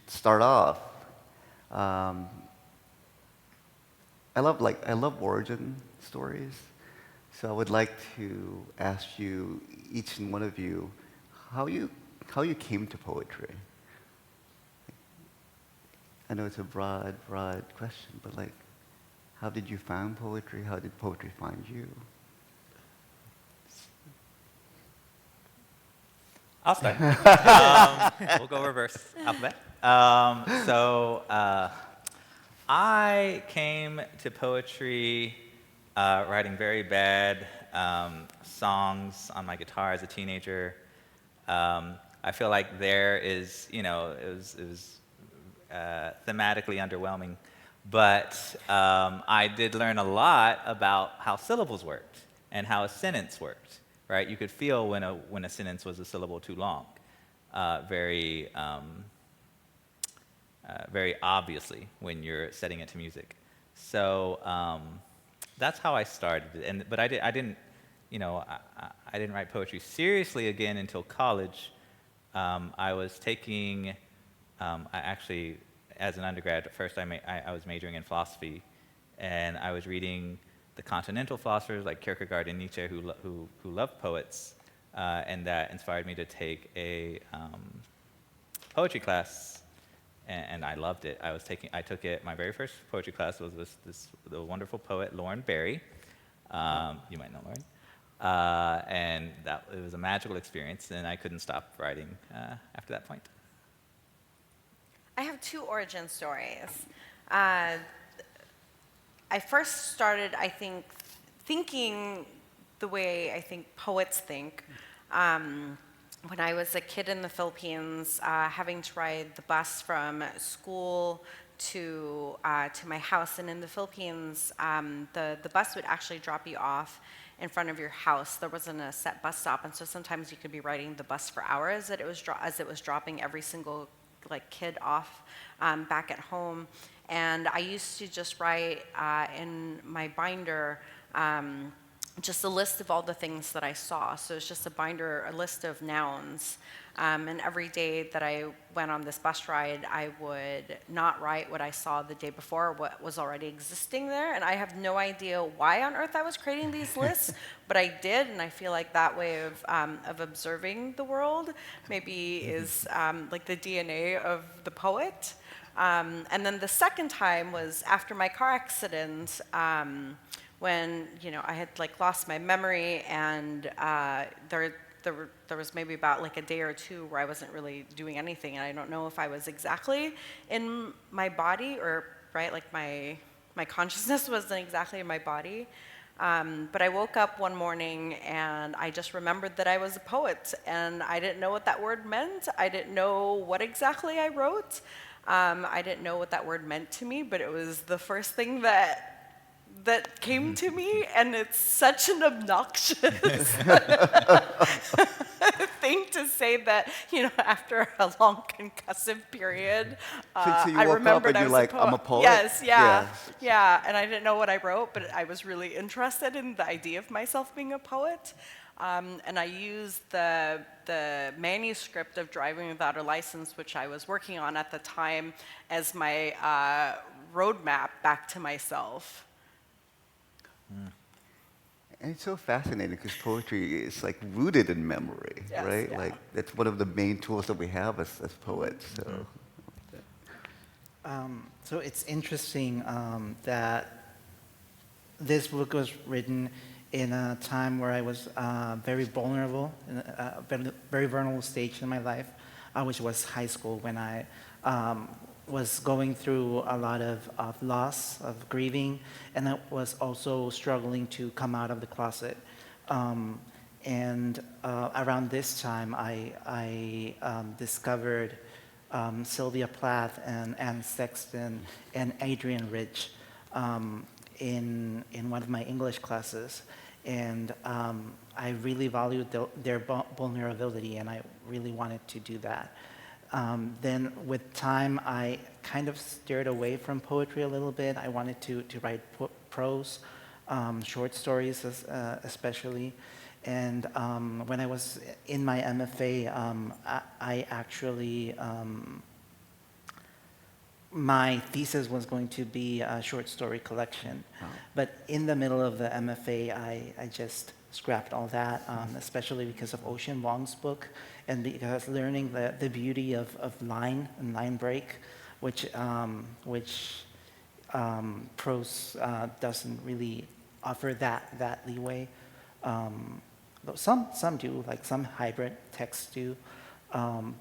start off, um, I love origin stories. So I would like to ask you, each and one of you, how you how you came to poetry. I know it's a broad question, but like, how did you find poetry? How did poetry find you? I'll start. We'll go reverse alphabet. I came to poetry writing very bad songs on my guitar as a teenager. I feel like there is, it was thematically underwhelming, but I did learn a lot about how syllables worked and how a sentence worked. Right? You could feel when a sentence was a syllable too long, very obviously when you're setting it to music. So that's how I started. But I didn't, I didn't write poetry seriously again until college. I was taking, I actually, as an undergrad, at first I was majoring in philosophy, and I was reading the continental philosophers like Kierkegaard and Nietzsche who loved poets, and that inspired me to take a poetry class, and I loved it. I took it. My very first poetry class was the wonderful poet Lauren Barry. You might know Lauren. And it was a magical experience, and I couldn't stop writing after that point. I have two origin stories. I first started, I think, thinking the way I think poets think. When I was a kid in the Philippines, having to ride the bus from school to my house, and in the Philippines, the bus would actually drop you off in front of your house. There wasn't a set bus stop, and so sometimes you could be riding the bus for hours as it was dropping every single kid off back at home. And I used to just write in my binder just a list of all the things that I saw. So it's just a binder, a list of nouns. And every day that I went on this bus ride, I would not write what I saw the day before, what was already existing there. And I have no idea why on earth I was creating these lists, but I did. And I feel like that way of observing the world maybe is like the DNA of the poet. And then the second time was after my car accident. When I had like lost my memory, and there was maybe about like a day or two where I wasn't really doing anything, and I don't know if I was exactly in my body or right, like my consciousness wasn't exactly in my body. But I woke up one morning and I just remembered that I was a poet, and I didn't know what that word meant. I didn't know what exactly I wrote. I didn't know what that word meant to me, but it was the first thing that came to me, and it's such an obnoxious thing to say that, after a long concussive period, So you I woke up remembered and I you're was a like, I'm poet. a poet? Yes, yeah, Yeah. yeah, and I didn't know what I wrote, but I was really interested in the idea of myself being a poet. And I used the manuscript of Driving Without a License, which I was working on at the time, as my roadmap back to myself. And it's so fascinating because poetry is like rooted in memory, Yes, right? yeah. Like that's one of the main tools that we have as poets. So So it's interesting that this book was written in a time where I was very vulnerable, in a very vulnerable stage in my life, which was high school, when I was going through a lot of loss, of grieving, and I was also struggling to come out of the closet. And around this time, I discovered Sylvia Plath and Anne Sexton and Adrienne Rich in one of my English classes, and I really valued their vulnerability, and I really wanted to do that. Then with time, I kind of steered away from poetry a little bit. I wanted to write prose, short stories especially. And when I was in my MFA, I actually, my thesis was going to be a short story collection. But in the middle of the MFA, I just scrapped all that, especially because of Ocean Wong's book, and because learning the beauty of line and line break, which prose doesn't really offer that leeway. Though some do, like some hybrid texts do,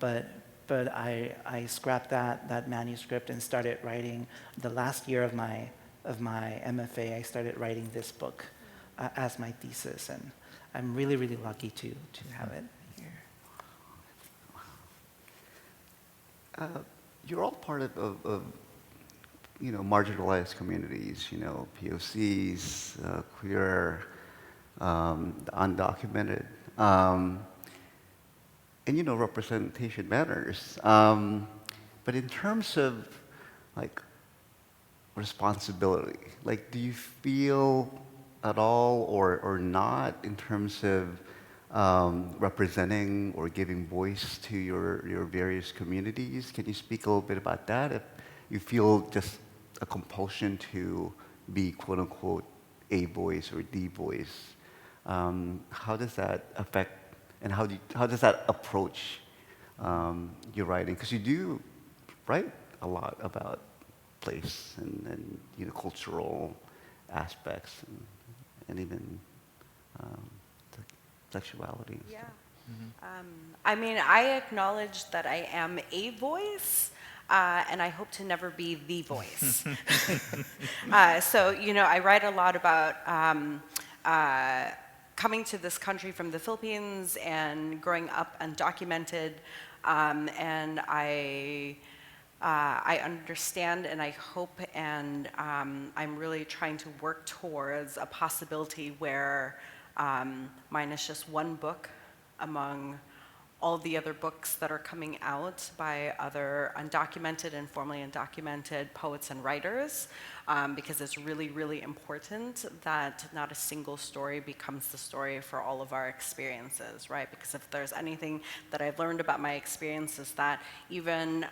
but I scrapped that manuscript and started writing. The last year of my MFA, I started writing this book as my thesis, and I'm really lucky to have it here. you're all part of marginalized communities, POCs, queer, the undocumented. And representation matters. But in terms of like responsibility, like do you feel at all or not in terms of representing or giving voice to your various communities? Can you speak a little bit about that? If you feel just a compulsion to be quote unquote a voice or the voice, how does that affect and how does that approach your writing? Because you do write a lot about place and cultural aspects and even um, sexuality. And Yeah. stuff. I mean, I acknowledge that I am a voice, and I hope to never be the voice. So, I write a lot about coming to this country from the Philippines and growing up undocumented, and I understand and I hope, and I'm really trying to work towards a possibility where mine is just one book among all the other books that are coming out by other undocumented and formerly undocumented poets and writers. because it's really, really important that not a single story becomes the story for all of our experiences, right? Because if there's anything that I've learned about my experience is that even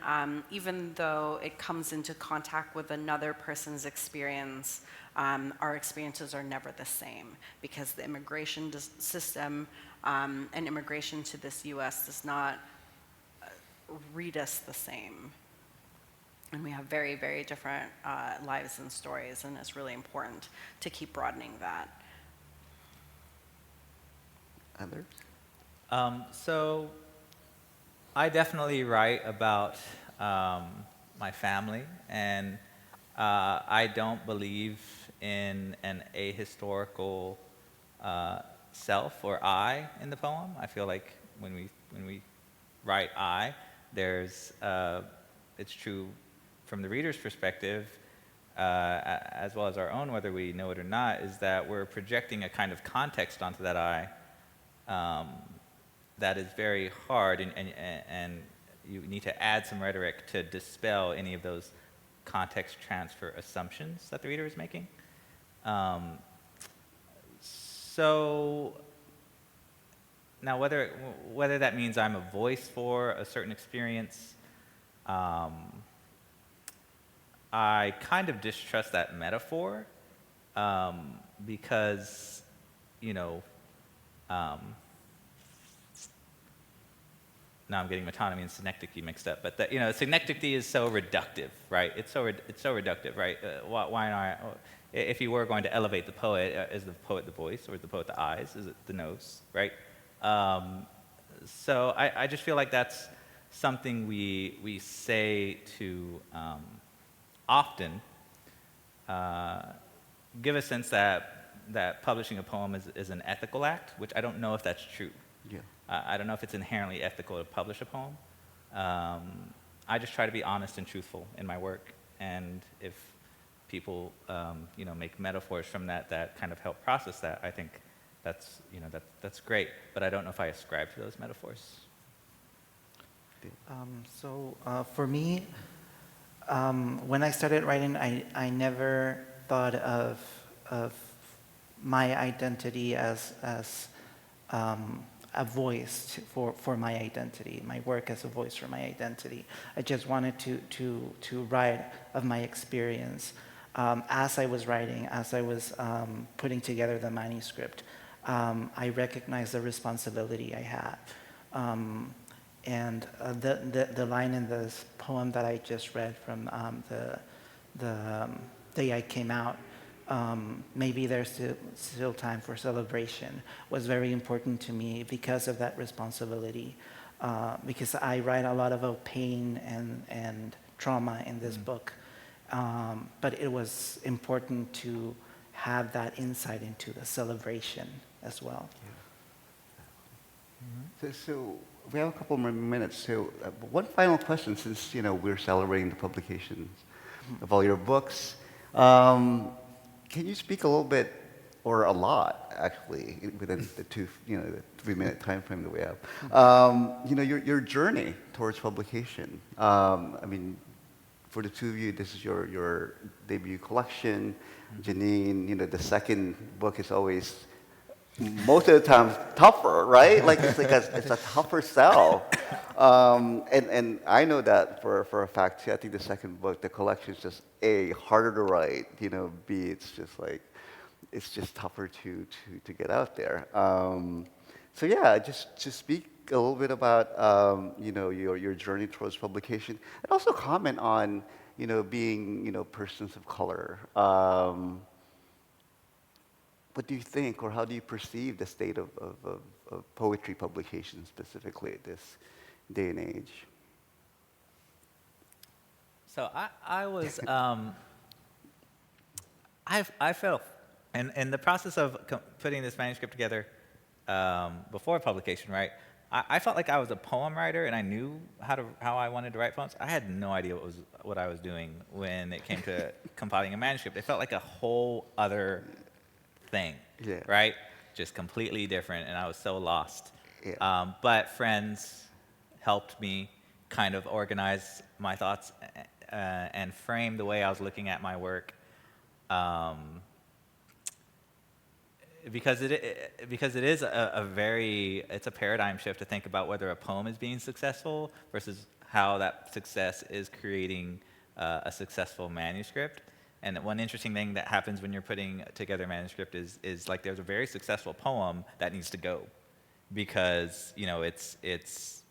though it comes into contact with another person's experience, our experiences are never the same because the immigration system and immigration to this US does not read us the same. And we have very, very different lives and stories, and it's really important to keep broadening that. Others? So I definitely write about my family, and I don't believe in an ahistorical self or I in the poem. I feel like when we write I, there's it's true from the reader's perspective, as well as our own, whether we know it or not, is that we're projecting a kind of context onto that I that is very hard, and you need to add some rhetoric to dispel any of those context transfer assumptions that the reader is making. So now whether that means I'm a voice for a certain experience, I kind of distrust that metaphor because, you know, now I'm getting metonymy and synecdoche mixed up, but that, you know, synecdoche is so reductive, right? It's so reductive, right? Why not? If you were going to elevate the poet, is the poet the voice or is the poet the eyes? Is it the nose, right? So I just feel like that's something we say to often give a sense that publishing a poem is an ethical act, which I don't know if that's true. Yeah. I don't know if it's inherently ethical to publish a poem. I just try to be honest and truthful in my work, and if people, you know, make metaphors from that kind of help process that, I think that's, you know, that's great. But I don't know if I ascribe to those metaphors. For me, when I started writing, I never thought of my identity as a voice for my identity, my work as a voice for my identity. I just wanted to write of my experience. As I was writing, as I was putting together the manuscript, I recognized the responsibility I had. And the line in this poem that I just read from the day I came out, maybe there's still time for celebration, was very important to me because of that responsibility. Because I write a lot about pain and trauma in this book. But it was important to have that insight into the celebration as well. So we have a couple more minutes. So one final question, since, you know, we're celebrating the publications of all your books. Can you speak a little bit, or a lot, actually, within the 3-minute time frame that we have? You know, your journey towards publication. I mean, for the two of you, this is your debut collection. Janine, you know, the second book is always, most of the time, tougher, right? Like it's a tougher sell. And I know that for a fact too. I think the second book, the collection, is just A, harder to write, you know, B, it's just tougher to get out there. So yeah, just speak a little bit about you know, your journey towards publication, and also comment on, you know, being, you know, persons of color. What do you think, or how do you perceive the state of poetry publication specifically at this day and age? So I was I felt in the process of putting this manuscript together before publication, right? I felt like I was a poem writer, and I knew how I wanted to write poems. I had no idea what I was doing when it came to compiling a manuscript. It felt like a whole other thing, Yeah. right? Just completely different, and I was so lost. Yeah. But friends helped me kind of organize my thoughts and frame the way I was looking at my work. um, because it is a very, it's a paradigm shift to think about whether a poem is being successful versus how that success is creating a successful manuscript. And one interesting thing that happens when you're putting together a manuscript is like there's a very successful poem that needs to go because there's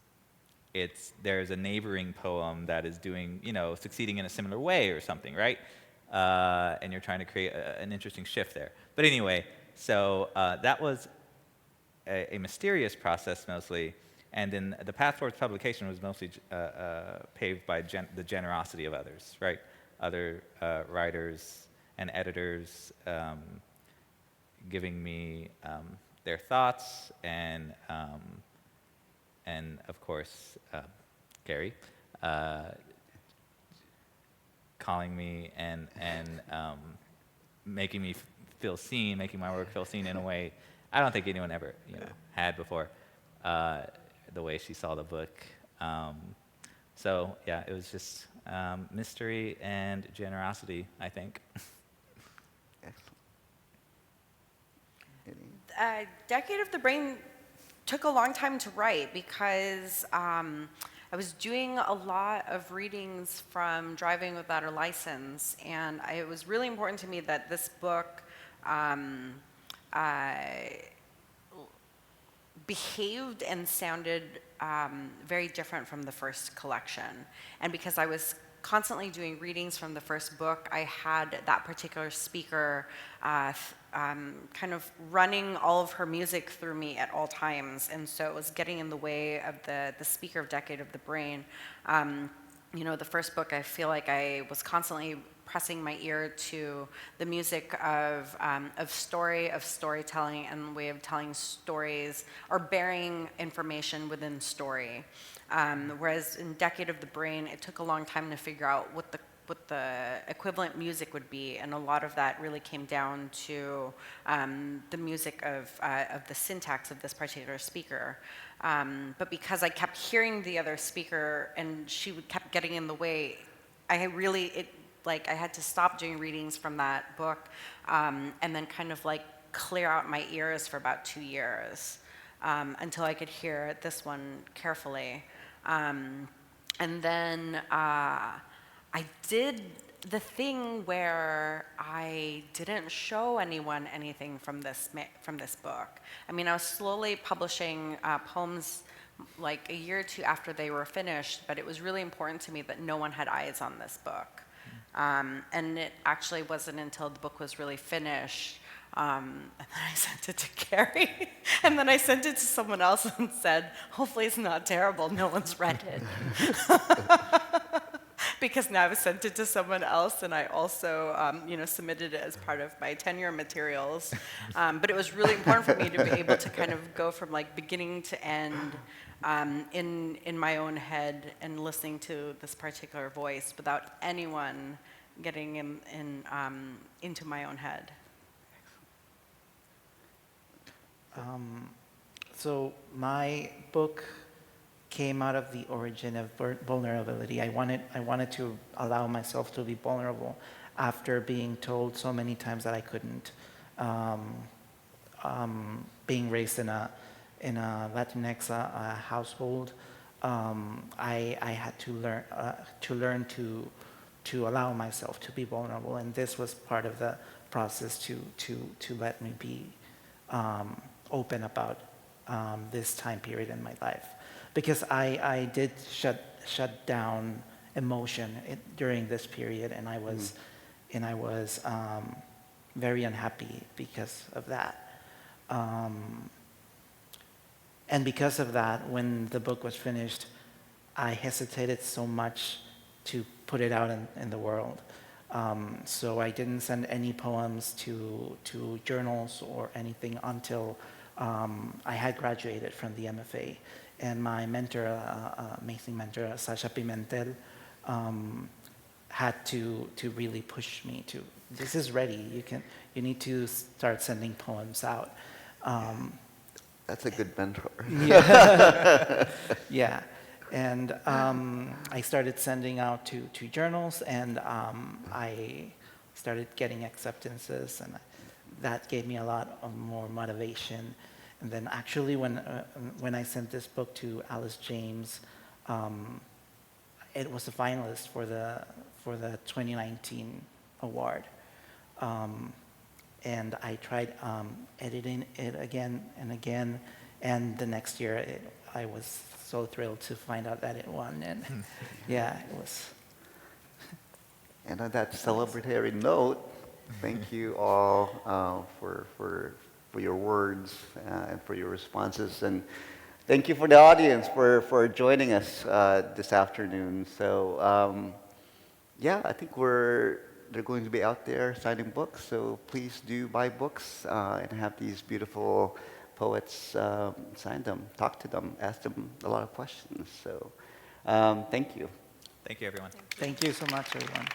a neighboring poem that is doing, succeeding in a similar way or something, right? And you're trying to create an interesting shift there. But anyway, so that was a mysterious process mostly, and then the path towards publication was mostly paved by the generosity of others, right? Other writers and editors giving me their thoughts and of course, Gary, calling me and making me feel seen, making my work feel seen in a way I don't think anyone ever had before. The way she saw the book. So yeah, it was just mystery and generosity, I think. Excellent. Decade of the Brain took a long time to write because I was doing a lot of readings from driving without a license, and it was really important to me that this book behaved and sounded very different from the first collection. And because I was constantly doing readings from the first book, I had that particular speaker kind of running all of her music through me at all times. And so it was getting in the way of the speaker of Decade of the Brain. The first book, I feel like I was constantly pressing my ear to the music of storytelling and the way of telling stories or bearing information within story. Whereas in Decade of the Brain, it took a long time to figure out what the equivalent music would be, and a lot of that really came down to the music of the syntax of this particular speaker. But because I kept hearing the other speaker and she kept getting in the way, I had to stop doing readings from that book and then kind of like clear out my ears for about 2 years until I could hear this one carefully. And then I did the thing where I didn't show anyone anything from this book. I mean, I was slowly publishing poems like a year or two after they were finished, but it was really important to me that no one had eyes on this book. And it actually wasn't until the book was really finished, and then I sent it to Carrie, and then I sent it to someone else and said, hopefully it's not terrible, no one's read it. Because now I've sent it to someone else, and I also, submitted it as part of my tenure materials. But it was really important for me to be able to kind of go from like beginning to end in my own head and listening to this particular voice without anyone getting into my own head. So my book came out of the origin of vulnerability. I wanted to allow myself to be vulnerable after being told so many times that I couldn't. Being raised in a Latinx household, I had to learn to allow myself to be vulnerable, and this was part of the process to let me be open about this time period in my life. Because I did shut down emotion during this period, and I was very unhappy because of that. And because of that, when the book was finished, I hesitated so much to put it out in the world. So I didn't send any poems to journals or anything until I had graduated from the MFA. And my mentor, amazing mentor, Sasha Pimentel, had to really push me to, this is ready, you need to start sending poems out. That's a good mentor. Yeah. Yeah. And I started sending out to journals, and I started getting acceptances, and that gave me a lot of more motivation. And then actually, when I sent this book to Alice James, it was a finalist for the 2019 award. And I tried editing it again and again, and the next year I was so thrilled to find out that it won, and yeah, it was. And on that celebratory note, thank you all for your words and for your responses. And thank you for the audience for joining us this afternoon. So, yeah, I think they're going to be out there signing books. So please do buy books and have these beautiful poets sign them, talk to them, ask them a lot of questions. So, thank you. Thank you, everyone. Thank you so much, everyone.